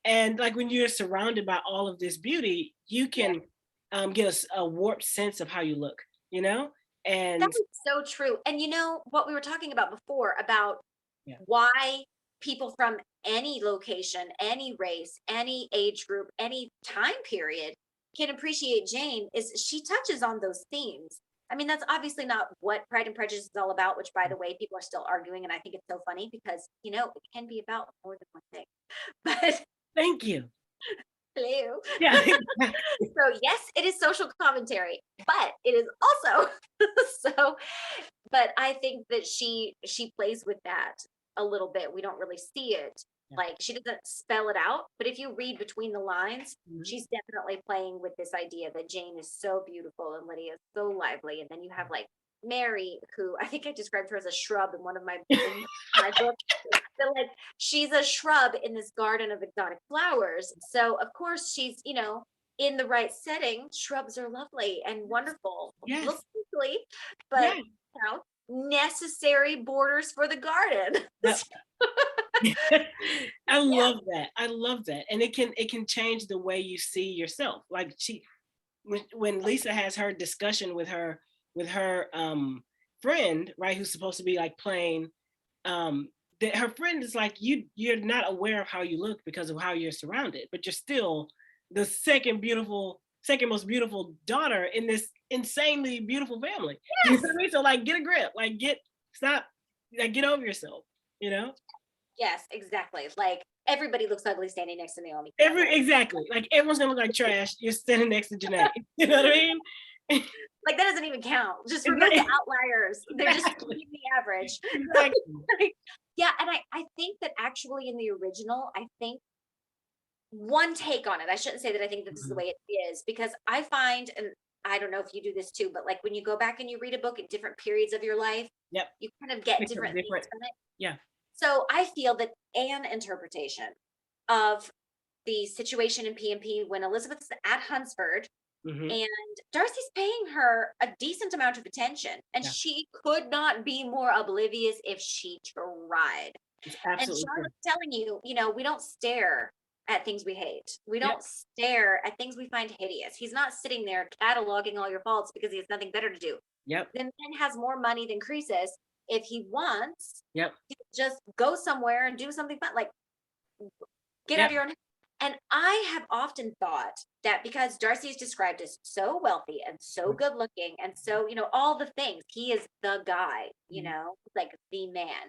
Speaker 2: And like when you're surrounded by all of this beauty, you can get a warped sense of how you look, you know?
Speaker 1: That
Speaker 2: And
Speaker 1: is so true. And you know what we were talking about before about
Speaker 2: yeah,
Speaker 1: why people from any location, any race, any age group, any time period can appreciate Jane is she touches on those themes. I mean, that's obviously not what Pride and Prejudice is all about, which by the way, people are still arguing. And I think it's so funny because, you know, it can be about more than one thing. But
Speaker 2: thank you.
Speaker 1: hello.
Speaker 2: Yeah.
Speaker 1: So yes, it is social commentary, but it is also so, but I think that she plays with that a little bit. We don't really see it.
Speaker 2: Yeah.
Speaker 1: Like she doesn't spell it out, but if you read between the lines, she's definitely playing with this idea that Jane is so beautiful and Lydia is so lively. And then you have like Mary, who I think I described her as a shrub in one of my books. But like she's a shrub in this garden of exotic flowers. So of course she's, you know, in the right setting, shrubs are lovely and wonderful.
Speaker 2: Yes.
Speaker 1: Look quickly, but
Speaker 2: Yes.
Speaker 1: you know, necessary borders for the garden.
Speaker 2: Yep. I love that. I love that. And it can change the way you see yourself. Like when Lisa has her discussion with her friend, right, who's supposed to be like playing that her friend is like, you're not aware of how you look because of how you're surrounded, but you're still the second most beautiful daughter in this insanely beautiful family.
Speaker 1: Yes.
Speaker 2: You know what I mean? So like get a grip, like stop, like get over yourself, you know?
Speaker 1: Yes, exactly. Like everybody looks ugly standing next to Naomi.
Speaker 2: Exactly. Like everyone's gonna look like trash. You're standing next to Janae. You know what I mean?
Speaker 1: Like that doesn't even count. Just remove the outliers. They're just completely average.
Speaker 2: Exactly.
Speaker 1: Yeah, and I think that actually in the original, I think one take on it. I shouldn't say that I think that this is the way it is because I find, and I don't know if you do this too, but like when you go back and you read a book at different periods of your life,
Speaker 2: Yep.
Speaker 1: you kind of get different things from it.
Speaker 2: Yeah.
Speaker 1: So I feel that an interpretation of the situation in P&P when Elizabeth's at Hunsford and Darcy's paying her a decent amount of attention, and she could not be more oblivious if she tried. And Charlotte's telling you, you know, we don't stare at things we hate. We don't stare at things we find hideous. He's not sitting there cataloging all your faults because he has nothing better to do.
Speaker 2: Yep.
Speaker 1: The man has more money than Croesus. If he wants,
Speaker 2: yep,
Speaker 1: he just go somewhere and do something fun, like get out of your own. And I have often thought that because Darcy is described as so wealthy and so good looking and so, you know, all the things, he is the guy, you know, like the man,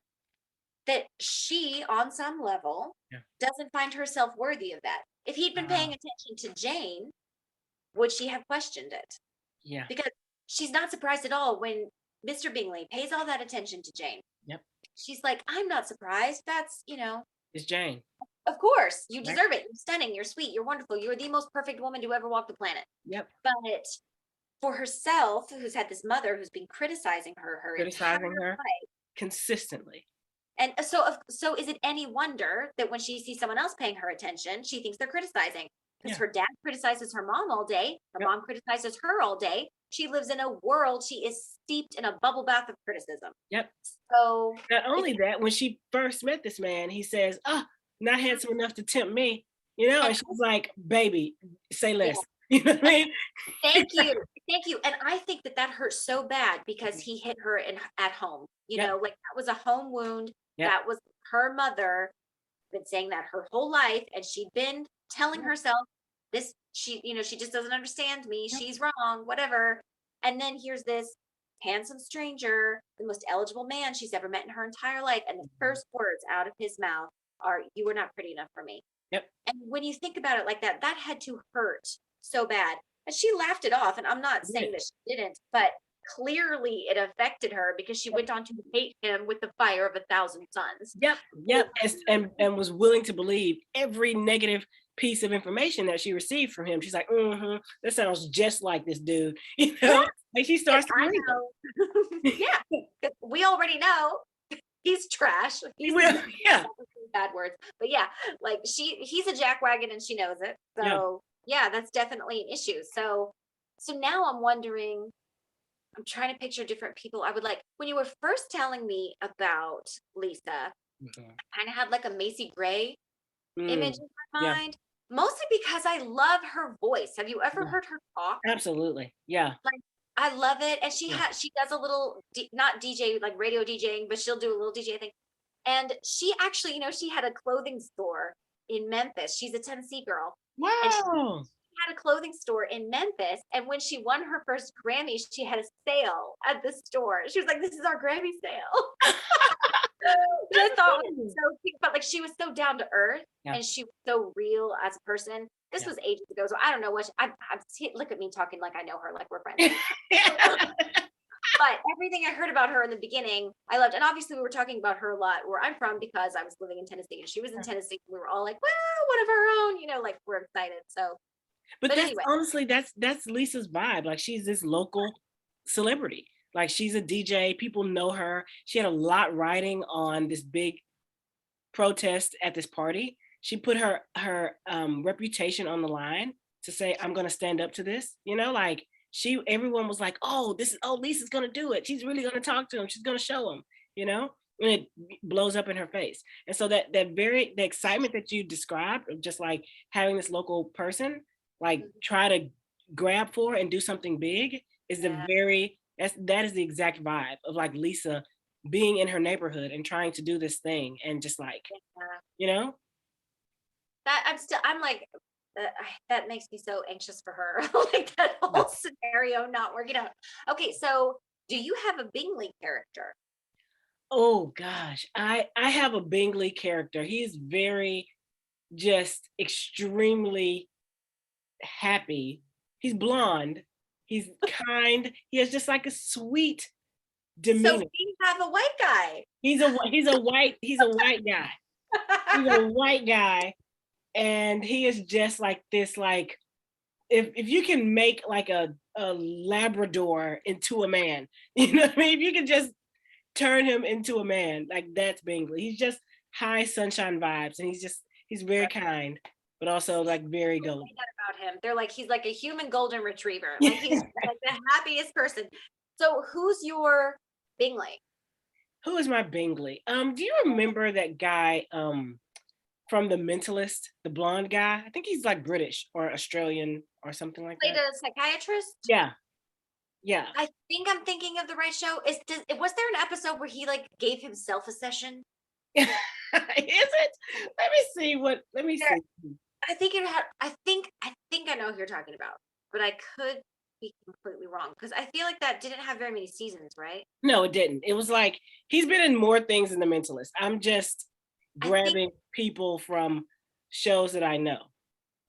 Speaker 1: that she on some level doesn't find herself worthy of that. If he'd been paying attention to Jane, would she have questioned it?
Speaker 2: Yeah.
Speaker 1: Because she's not surprised at all when Mr. Bingley pays all that attention to Jane.
Speaker 2: Yep.
Speaker 1: She's like, I'm not surprised. That's, you know.
Speaker 2: It's Jane.
Speaker 1: Of course. You deserve it. You're stunning. You're sweet. You're wonderful. You're the most perfect woman to ever walk the planet.
Speaker 2: Yep.
Speaker 1: But for herself, who's had this mother who's been criticizing her entire life,
Speaker 2: consistently.
Speaker 1: And so is it any wonder that when she sees someone else paying her attention, she thinks they're criticizing? Because her dad criticizes her mom all day. Her mom criticizes her all day. She lives in a world, she is steeped in a bubble bath of criticism.
Speaker 2: Yep.
Speaker 1: So
Speaker 2: not only that, when she first met this man, he says, not handsome enough to tempt me, you know, and she was like, baby, say less. You know what I mean?
Speaker 1: Thank you. And I think that hurt so bad because he hit her at home, you know, like that was a home wound. That was her mother been saying that her whole life, and she'd been telling herself this, she, you know, she just doesn't understand me. She's wrong, whatever. And then here's this handsome stranger, the most eligible man she's ever met in her entire life. And the first words out of his mouth are, you were not pretty enough for me.
Speaker 2: Yep.
Speaker 1: And when you think about it like that, that had to hurt so bad. And she laughed it off. And I'm not saying that she didn't, but clearly it affected her because she went on to hate him with the fire of 1,000 suns.
Speaker 2: Yep. And was willing to believe every negative piece of information that she received from him. She's like, that sounds just like this dude. You know, like she starts to believe
Speaker 1: it. Yeah, we already know he's trash. He's bad words, but yeah, like he's a jackwagon and she knows it. So yeah, that's definitely an issue. So now I'm wondering, I'm trying to picture different people I would like. When you were first telling me about Lisa, I kind of had like a Macy Gray image in my mind, mostly because I love her voice. Have you ever heard her talk?
Speaker 2: Absolutely. Yeah.
Speaker 1: Like, I love it. And she does a little, not DJ, like radio DJing, but she'll do a little DJ thing. And she actually, she had a clothing store in Memphis. She's a Tennessee girl.
Speaker 2: Wow.
Speaker 1: And she had a clothing store in Memphis. And when she won her first Grammy, she had a sale at the store. She was like, this is our Grammy sale. Which I thought was so cute, but like she was so down to earth and she was so real as a person. This was ages ago, so I don't know what I'm look at me talking like I know her, like we're friends. But everything I heard about her in the beginning, I loved. And obviously we were talking about her a lot where I'm from because I was living in Tennessee and she was in Tennessee. We were all like, well, one of our own, like we're excited. So
Speaker 2: but that's anyway. Honestly, that's Lisa's vibe. Like she's this local celebrity. Like she's a DJ, people know her. She had a lot riding on this big protest at this party. She put her reputation on the line to say, I'm gonna stand up to this. Like everyone was like, Lisa's gonna do it. She's really gonna talk to him. She's gonna show him, and it blows up in her face. And so the excitement that you described of just like having this local person, like try to grab for and do something big is that is the exact vibe of like Lisa being in her neighborhood and trying to do this thing and just like,
Speaker 1: that I'm like, that makes me so anxious for her. Like that whole scenario not working out. Okay, so do you have a Bingley character?
Speaker 2: Oh gosh, I have a Bingley character. He's very just extremely happy. He's blonde. He's kind. He has just like a sweet demeanor.
Speaker 1: So we have a white guy.
Speaker 2: He's a white guy. He's a white guy. And he is just like this, like if you can make like a Labrador into a man, you know what I mean? If you can just turn him into a man, like that's Bingley. He's just high sunshine vibes, and he's very kind, but also like very golden.
Speaker 1: About him, they're like he's like a human golden retriever. Like he's like the happiest person. So who's your Bingley?
Speaker 2: Who is my Bingley? Do you remember that guy from The Mentalist, the blonde guy? I think he's like British or Australian or something like that.
Speaker 1: Played a psychiatrist?
Speaker 2: Yeah.
Speaker 1: I think I'm thinking of the right show. Was there an episode where he like gave himself a session?
Speaker 2: Is it? Let me see.
Speaker 1: I think it had. I think I know who you're talking about, but I could be completely wrong because I feel like that didn't have very many seasons, right?
Speaker 2: No, it didn't. It was like he's been in more things than The Mentalist. I'm just grabbing people from shows that I know.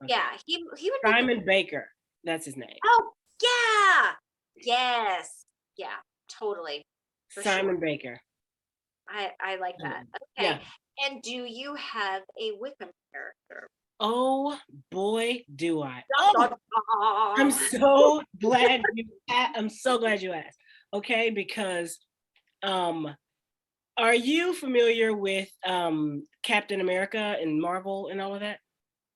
Speaker 1: Okay. Yeah, he would.
Speaker 2: Simon Baker, that's his name.
Speaker 1: Oh yeah, yes, yeah, totally.
Speaker 2: Simon Baker.
Speaker 1: I like that. Okay. Yeah. And do you have a Wickham character?
Speaker 2: Oh boy, do I! Oh, I'm so glad you asked. Okay, because are you familiar with Captain America and Marvel and all of that?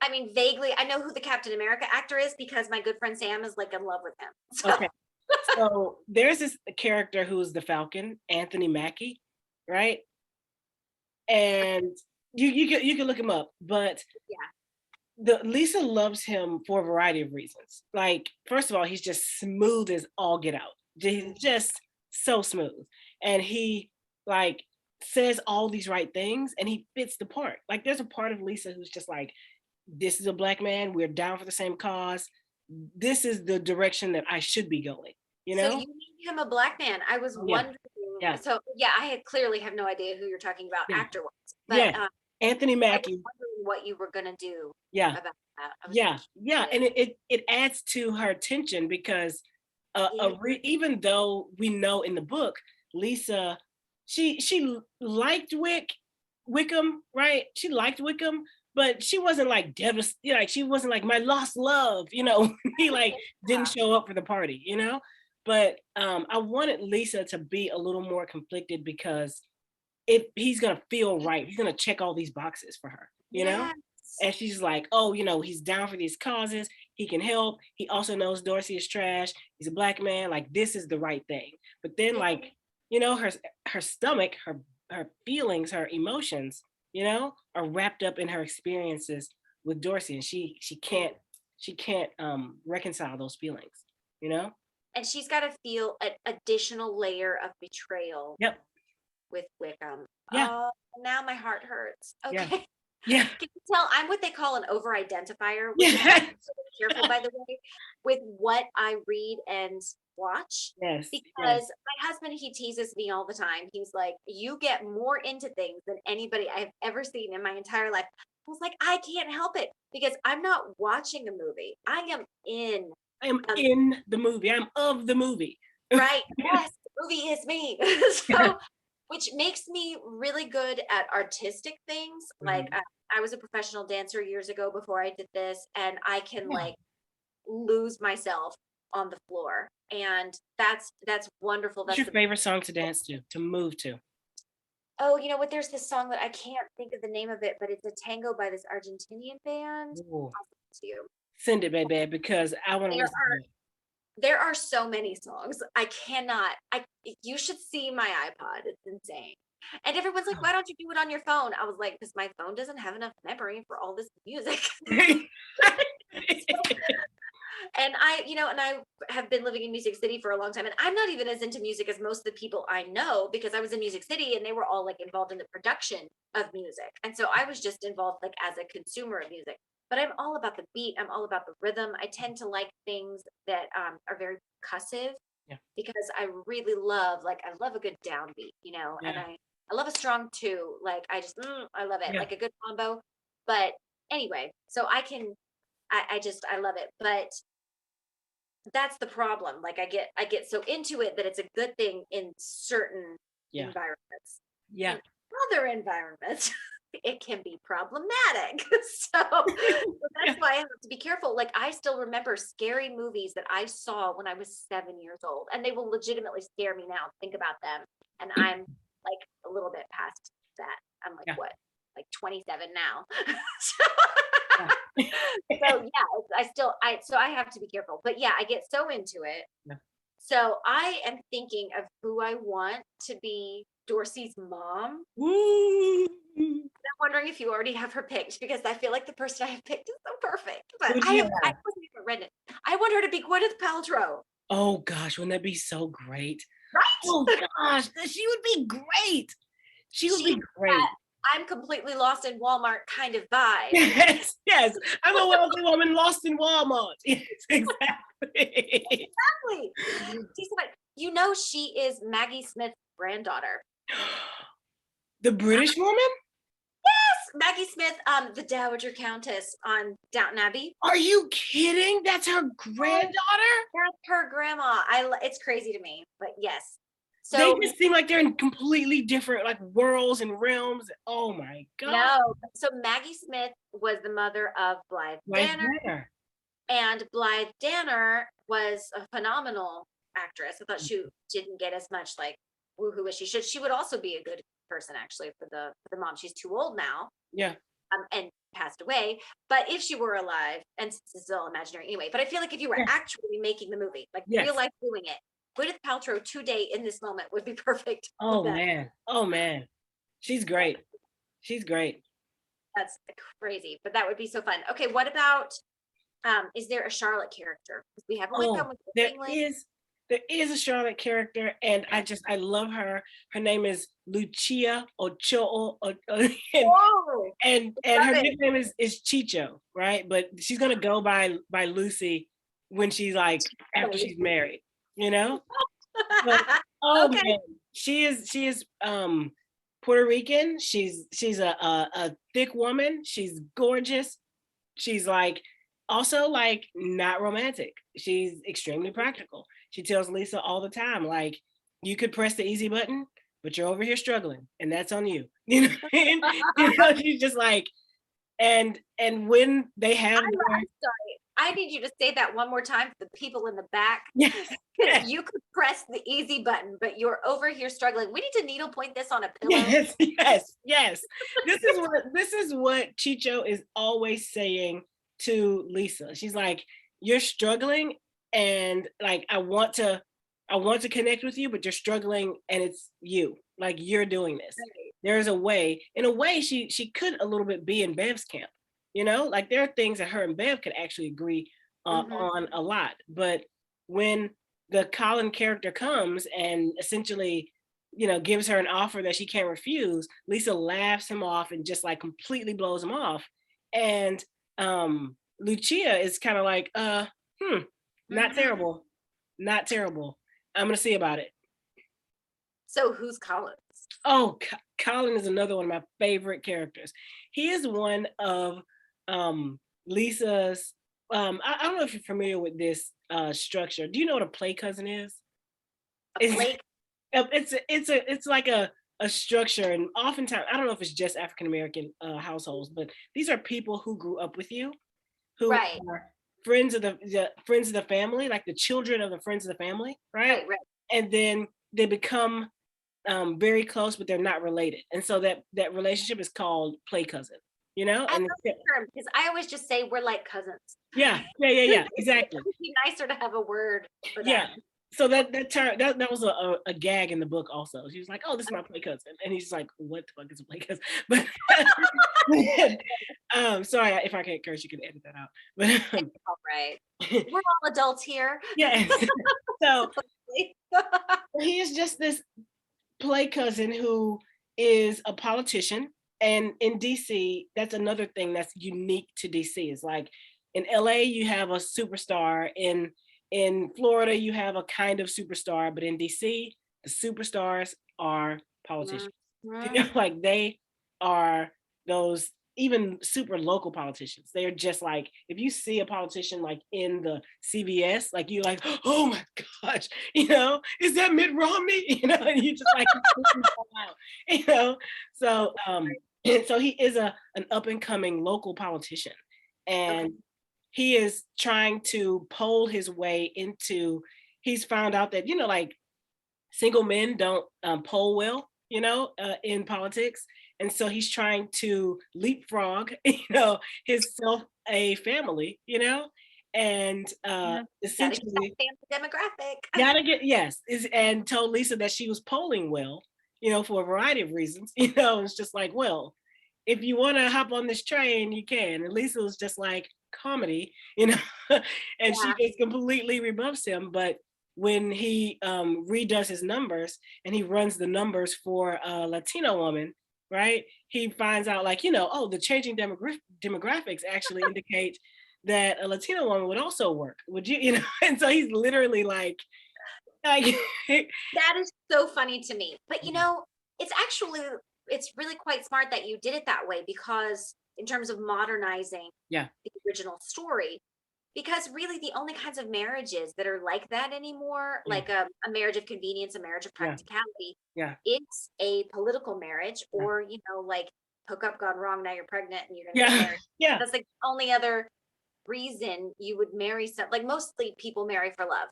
Speaker 1: I mean, vaguely. I know who the Captain America actor is because my good friend Sam is like in love with him. So.
Speaker 2: Okay, so there's this character who's the Falcon, Anthony Mackie, right? And you can look him up, but Lisa loves him for a variety of reasons. Like, first of all, he's just smooth as all get out. He's just so smooth, and he like says all these right things, and he fits the part. Like, there's a part of Lisa who's just like, this is a Black man. We're down for the same cause. This is the direction that I should be going. You know?
Speaker 1: So you made him a Black man. I was wondering. Yeah. So I clearly have no idea who you're talking about actor-wise. But,
Speaker 2: Anthony Mackie.
Speaker 1: I was wondering what you were gonna do.
Speaker 2: About that. And it adds to her tension because Even though we know in the book, Lisa, she liked Wickham, right? She liked Wickham, but she wasn't like devastated. Like she wasn't like my lost love, you know. He like didn't show up for the party, you know. But I wanted Lisa to be a little more conflicted because if he's gonna feel right, he's gonna check all these boxes for her, you know.
Speaker 1: Yes.
Speaker 2: And she's like, oh, you know, he's down for these causes. He can help. He also knows Dorsey is trash. He's a Black man. Like, this is the right thing. But then, like, you know, her stomach, her feelings, her emotions, you know, are wrapped up in her experiences with Dorsey, and she can't reconcile those feelings, you know.
Speaker 1: And she's got to feel an additional layer of betrayal.
Speaker 2: Yep.
Speaker 1: With Wickham.
Speaker 2: Yeah.
Speaker 1: Oh, now my heart hurts. Okay.
Speaker 2: Yeah. Yeah.
Speaker 1: Can you tell I'm what they call an over-identifier, which
Speaker 2: Yeah.
Speaker 1: I'm so careful, by the way, with what I read and watch.
Speaker 2: Yes.
Speaker 1: Because
Speaker 2: yes.
Speaker 1: my husband, he teases me all the time. He's like, you get more into things than anybody I've ever seen in my entire life. I was like, I can't help it because I'm not watching a movie. I am in.
Speaker 2: I am in the movie. I'm of the movie.
Speaker 1: Right. Yes. The movie is me. So, which makes me really good at artistic things. Like I was a professional dancer years ago before I did this, and I can like lose myself on the floor. And that's wonderful.
Speaker 2: What's
Speaker 1: That's
Speaker 2: your favorite song to dance to move to?
Speaker 1: Oh, you know what? There's this song that I can't think of the name of it, but it's a tango by this Argentinian band.
Speaker 2: Ooh.
Speaker 1: I'll send it to you.
Speaker 2: Send it, baby, because I want to listen to it.
Speaker 1: There are so many songs. You should see my iPod. It's insane. And everyone's like, why don't you do it on your phone? I was like, because my phone doesn't have enough memory for all this music. And I have been living in Music City for a long time, and I'm not even as into music as most of the people I know because I was in Music City and they were all like involved in the production of music. And so I was just involved like as a consumer of music. But I'm all about the beat. I'm all about the rhythm. I tend to like things that are very percussive because I really love a good downbeat, you know, and I love a strong two. Like I love it, like a good combo. But anyway, so I love it. But that's the problem. Like I get so into it that it's a good thing in certain environments.
Speaker 2: Yeah.
Speaker 1: In other environments, it can be problematic. So that's why I have to be careful. Like I still remember scary movies that I saw when I was 7 years old, and they will legitimately scare me now. Think about them. And I'm like a little bit past that. I'm like, what? Like 27 now. So I have to be careful. But yeah, I get so into it. Yeah. So I am thinking of who I want to be Dorsey's mom.
Speaker 2: Ooh.
Speaker 1: I'm wondering if you already have her picked, because I feel like the person I have picked is so perfect. But I wasn't even read it. I want her to be Gwyneth Paltrow.
Speaker 2: Oh gosh, wouldn't that be so great?
Speaker 1: Right?
Speaker 2: Oh gosh, she would be great. She would be great.
Speaker 1: I'm completely lost in Walmart kind of vibe.
Speaker 2: Yes. I'm a wealthy woman lost in Walmart. Yes, exactly.
Speaker 1: Exactly. You know, she is Maggie Smith's granddaughter.
Speaker 2: The British woman?
Speaker 1: Yes, Maggie Smith, the Dowager Countess on Downton Abbey.
Speaker 2: Are you kidding? That's her granddaughter?
Speaker 1: That's her grandma. It's crazy to me, but yes. So
Speaker 2: they just seem like they're in completely different like worlds and realms. Oh my god.
Speaker 1: No. So Maggie Smith was the mother of Blythe Danner. And Blythe Danner was a phenomenal actress. I thought she didn't get as much like woohoo as she should. She would also be a good person actually for the mom. She's too old now.
Speaker 2: Yeah.
Speaker 1: And passed away. But if she were alive, and this is all imaginary anyway, but I feel like if you were actually making the movie, like real life doing it, Gwyneth Paltrow today in this moment would be perfect.
Speaker 2: Oh man. She's great.
Speaker 1: That's crazy, but that would be so fun. Okay, what about is there a Charlotte character? We have Wickham with
Speaker 2: there is a Charlotte character, and I love her. Her name is Lucia Ochoa, and her nickname is Chicho, right? But she's gonna go by Lucy when she's like after she's married, you know. But, man, she is Puerto Rican. She's a thick woman. She's gorgeous. She's like Also, like, not romantic. She's extremely practical. She tells Lisa all the time, like, you could press the easy button, but you're over here struggling, and that's on you. You know, she's just like, and when they have their
Speaker 1: Sorry, I need you to say that one more time for the people in the back.
Speaker 2: yes,
Speaker 1: Because you could press the easy button, but you're over here struggling. We need to needle point this on a pillow.
Speaker 2: yes, yes, yes. This is what Chicho is always saying to Lisa. She's like, you're struggling, and like I want to connect with you, but you're struggling, and it's you. Like, you're doing this.
Speaker 1: Right.
Speaker 2: There's a way. In a way, she could a little bit be in Bev's camp. Like there are things that her and Bev could actually agree
Speaker 1: Mhm.
Speaker 2: on a lot. But when the Colin character comes and essentially, gives her an offer that she can't refuse, Lisa laughs him off and just like completely blows him off. And Lucia is kind of like, not
Speaker 1: Mhm.
Speaker 2: terrible, not terrible. I'm gonna see about it.
Speaker 1: So who's Collins?
Speaker 2: Oh, Colin is another one of my favorite characters. He is one of Lisa's. I don't know if you're familiar with this structure. Do you know what a play cousin is?
Speaker 1: A
Speaker 2: It's
Speaker 1: Blake?
Speaker 2: it's like a structure, and oftentimes I don't know if it's just African American households, but these are people who grew up with you, who
Speaker 1: Right,
Speaker 2: are friends of the friends of the family, like the children of the friends of the family, right?
Speaker 1: right, right.
Speaker 2: And then they become very close, but they're not related, and so that relationship is called play cousin.
Speaker 1: I
Speaker 2: And
Speaker 1: love the term because I always just say we're like cousins.
Speaker 2: yeah, yeah, yeah, yeah,
Speaker 1: It
Speaker 2: exactly.
Speaker 1: would be nicer to have a word for
Speaker 2: Yeah.
Speaker 1: that.
Speaker 2: So that term that was a gag in the book also. She was like, "Oh, this is my play cousin," and he's like, "What the fuck is a play cousin?" But sorry if I can't curse, you can edit that out. But
Speaker 1: All right. We're all adults here.
Speaker 2: yeah, so he is just this play cousin who is a politician. And in DC, that's another thing that's unique to DC. Is like in LA, you have a superstar. In Florida, you have a kind of superstar, but in DC, the superstars are politicians.
Speaker 1: Mhm.
Speaker 2: Like they are those even super local politicians. They're just like, if you see a politician like in the CBS, like you're like, oh my gosh, is that Mitt Romney? And you just like out, So so he is an up and coming local politician.
Speaker 1: Okay.
Speaker 2: And he is trying to pole his way into, he's found out that, like single men don't poll well, in politics. And so he's trying to leapfrog, his self a family, and
Speaker 1: Mhm. Gotta get that
Speaker 2: essentially
Speaker 1: family demographic.
Speaker 2: gotta get, yes, and told Lisa that she was polling well, for a variety of reasons. It's just like, well, if you want to hop on this train, you can. And Lisa was just like, comedy, and she
Speaker 1: Yeah.
Speaker 2: just completely rebuffs him. But when he redoes his numbers and he runs the numbers for a Latino woman, right? He finds out, like, oh, the changing demographics actually indicate that a Latino woman would also work. Would you, And so he's literally like
Speaker 1: That is so funny to me. But it's actually it's really quite smart that you did it that way because in terms of modernizing
Speaker 2: yeah,
Speaker 1: the original story, because really the only kinds of marriages that are like that anymore,
Speaker 2: yeah,
Speaker 1: like a marriage of convenience, a marriage of
Speaker 2: yeah,
Speaker 1: practicality,
Speaker 2: yeah,
Speaker 1: it's a political marriage,
Speaker 2: yeah,
Speaker 1: or like hookup gone wrong, now you're pregnant and you're gonna get
Speaker 2: yeah,
Speaker 1: married.
Speaker 2: yeah,
Speaker 1: That's like the only other reason you would marry some, like mostly people marry for love.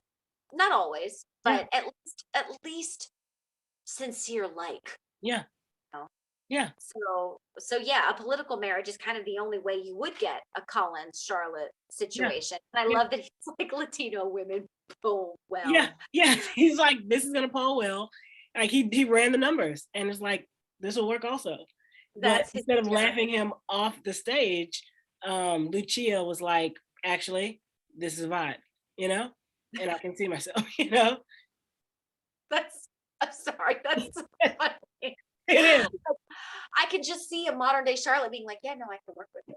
Speaker 1: Not always,
Speaker 2: yeah,
Speaker 1: but at least sincere like.
Speaker 2: yeah,
Speaker 1: You know?
Speaker 2: yeah,
Speaker 1: So yeah, a political marriage is kind of the only way you would get a Collins Charlotte
Speaker 2: yeah,
Speaker 1: situation. And I
Speaker 2: yeah.
Speaker 1: love that he's like Latino women pull
Speaker 2: Yeah,
Speaker 1: well.
Speaker 2: yeah. He's like, this is gonna poll well. Like he ran the numbers and it's like, this will work also. But
Speaker 1: That's
Speaker 2: instead of
Speaker 1: hysterical.
Speaker 2: laughing him off the stage, Lucia was like, actually, this is a vibe, you know? And I can see myself, you know?
Speaker 1: That's I'm sorry, that's so funny.
Speaker 2: It is.
Speaker 1: I can just see a modern day Charlotte being like, yeah, no, I can work with this.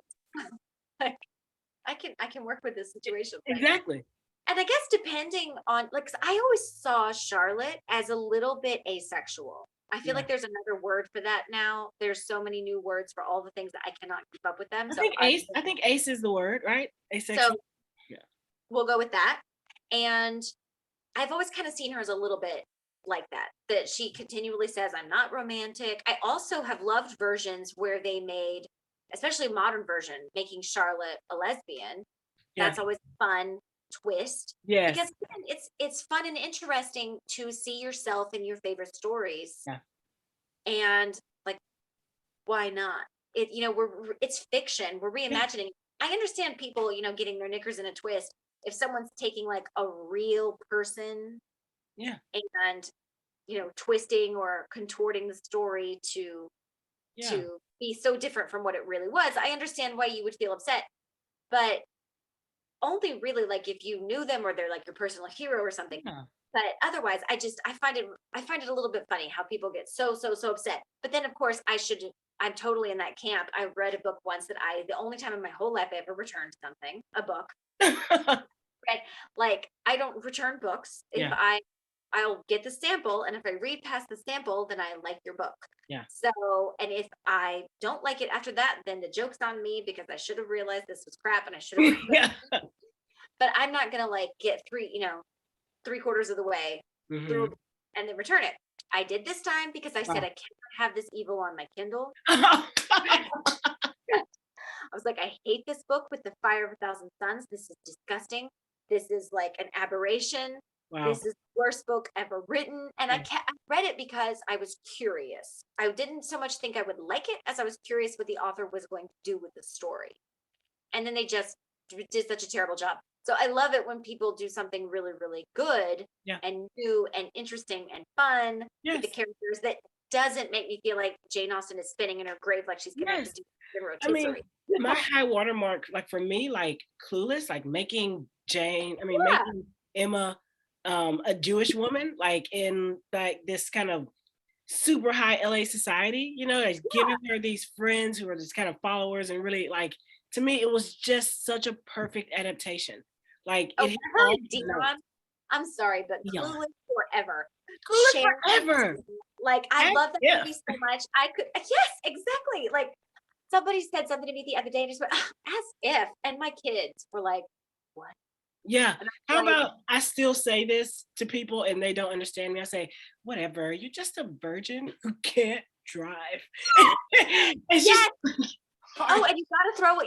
Speaker 1: Like I can work with this situation.
Speaker 2: Exactly.
Speaker 1: And I guess depending on, like, 'cause I always saw Charlotte as a little bit asexual. I feel like there's another word for that now. There's so many new words for all the things that I cannot keep up with them.
Speaker 2: I think ace is the word, right?
Speaker 1: So
Speaker 2: Asexual. Yeah.
Speaker 1: we'll go with that. And I've always kind of seen her as a little bit like that she continually says, I'm not romantic. I also have loved versions where they made, especially a modern version, making Charlotte a lesbian.
Speaker 2: Yeah.
Speaker 1: That's always a fun twist.
Speaker 2: Yes.
Speaker 1: Because again, it's fun and interesting to see yourself in your favorite stories.
Speaker 2: Yeah.
Speaker 1: And like, why not? It's fiction. We're reimagining. I understand people, getting their knickers in a twist if someone's taking like a real person and twisting or contorting the story to be so different from what it really was. I understand why you would feel upset, but only really like if you knew them or they're like your personal hero or something. But otherwise, I find it a little bit funny how people get so upset. But then of course I'm totally in that camp. I read a book once that the only time in my whole life I ever returned something, a book. Right? Like I don't return books. If I'll get the sample, and if I read past the sample, then I like your book.
Speaker 2: Yeah.
Speaker 1: So, and if I don't like it after that, then the joke's on me because I should have realized this was crap and I should have. But I'm not gonna like get three-quarters of the way through and then return it. I did this time because I said I cannot have this evil on my Kindle. I was like, I hate this book with the fire of 1,000 suns. This is disgusting. This is like an aberration. Wow. This is the worst book ever written. And I read it because I was curious. I didn't so much think I would like it as I was curious what the author was going to do with the story. And then they just did such a terrible job. So I love it when people do something really, really good and new and interesting and fun with the characters that doesn't make me feel like Jane Austen is spinning in her grave like she's connected to the rotisserie.
Speaker 2: My high watermark, like for me, like Clueless, like making making Emma a Jewish woman, like in like this kind of super high LA society, like giving her these friends who are just kind of followers, and really like, to me, it was just such a perfect adaptation. Like
Speaker 1: Dion, I'm sorry, but Clueless forever.
Speaker 2: Clueless forever.
Speaker 1: Like I love that movie so much. Yes, exactly. Like somebody said something to me the other day and just went, as if, and my kids were like, what?
Speaker 2: Yeah. How about I still say this to people and they don't understand me? I say, whatever, you're just a virgin who can't drive. It's just
Speaker 1: and you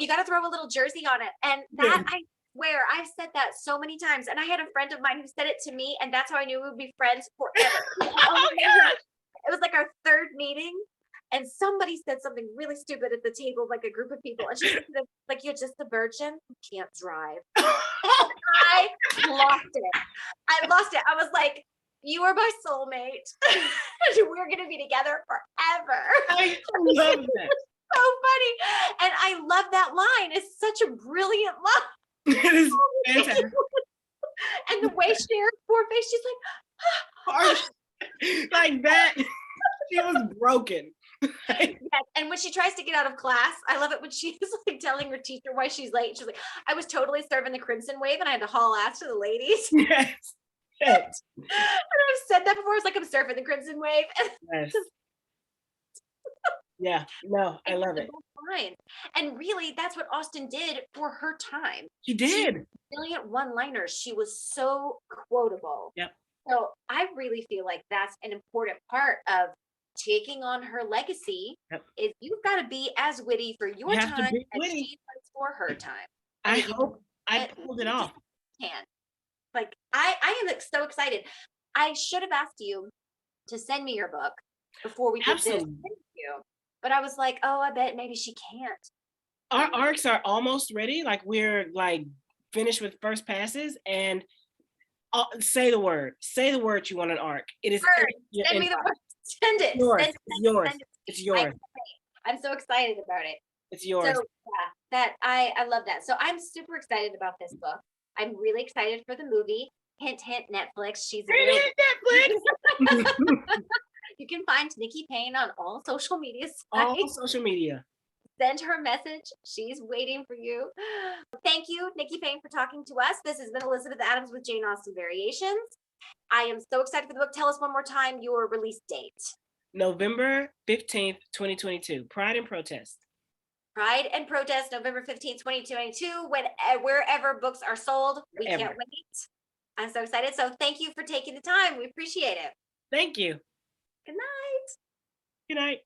Speaker 1: gotta throw a little jersey on it. And that I swear I've said that so many times. And I had a friend of mine who said it to me, and that's how I knew we would be friends forever. It was like our third meeting. And somebody said something really stupid at the table, like a group of people. And she said, like, you're just a virgin who can't drive. I lost it. I was like, you are my soulmate. We're going to be together forever.
Speaker 2: I love that.
Speaker 1: So funny. And I love that line. It's such a brilliant line.
Speaker 2: It is fantastic.
Speaker 1: And the way Cher's poor face, she's like,
Speaker 2: like that. She was broken.
Speaker 1: Yes. And when she tries to get out of class, I love it when she's like telling her teacher why she's late. She's like, I was totally serving the crimson wave and I had to haul ass to the ladies.
Speaker 2: Yes.
Speaker 1: And I've said that before. It's like I'm surfing the crimson wave.
Speaker 2: Yes. Yeah, no, I love it.
Speaker 1: And really, that's what Austen did for her time.
Speaker 2: She did.
Speaker 1: Brilliant one-liners. She was so quotable.
Speaker 2: Yep.
Speaker 1: So I really feel like that's an important part of taking on her legacy.
Speaker 2: Yep.
Speaker 1: Is you've got to be as witty for your time as she was for her time.
Speaker 2: I hope I pulled it off.
Speaker 1: Like I am like so excited. I should have asked you to send me your book before we did this. Thank you. But I was like, oh, I bet maybe she can't.
Speaker 2: Our arcs are almost ready. Like we're like finished with first passes, and say the word. Say the word you want an arc. It is.
Speaker 1: Send me the word. Send it.
Speaker 2: It's yours.
Speaker 1: I'm so excited about it.
Speaker 2: It's yours.
Speaker 1: So yeah, I love that. So I'm super excited about this book. I'm really excited for the movie. Hint, hint, Netflix. She's
Speaker 2: Netflix.
Speaker 1: You can find Nikki Payne on all social media sites.
Speaker 2: All social media.
Speaker 1: Send her a message. She's waiting for you. Thank you, Nikki Payne, for talking to us. This has been Elizabeth Adams with Jane Austen Variations. I am so excited for the book. Tell us one more time your release date.
Speaker 2: November 15th, 2022. Pride and Protest.
Speaker 1: Pride and Protest, November 15th, 2022, wherever books are sold. We
Speaker 2: Wherever.
Speaker 1: can't wait. I'm so excited. So thank you for taking the time. We appreciate it.
Speaker 2: Thank you.
Speaker 1: Good night.
Speaker 2: Good night.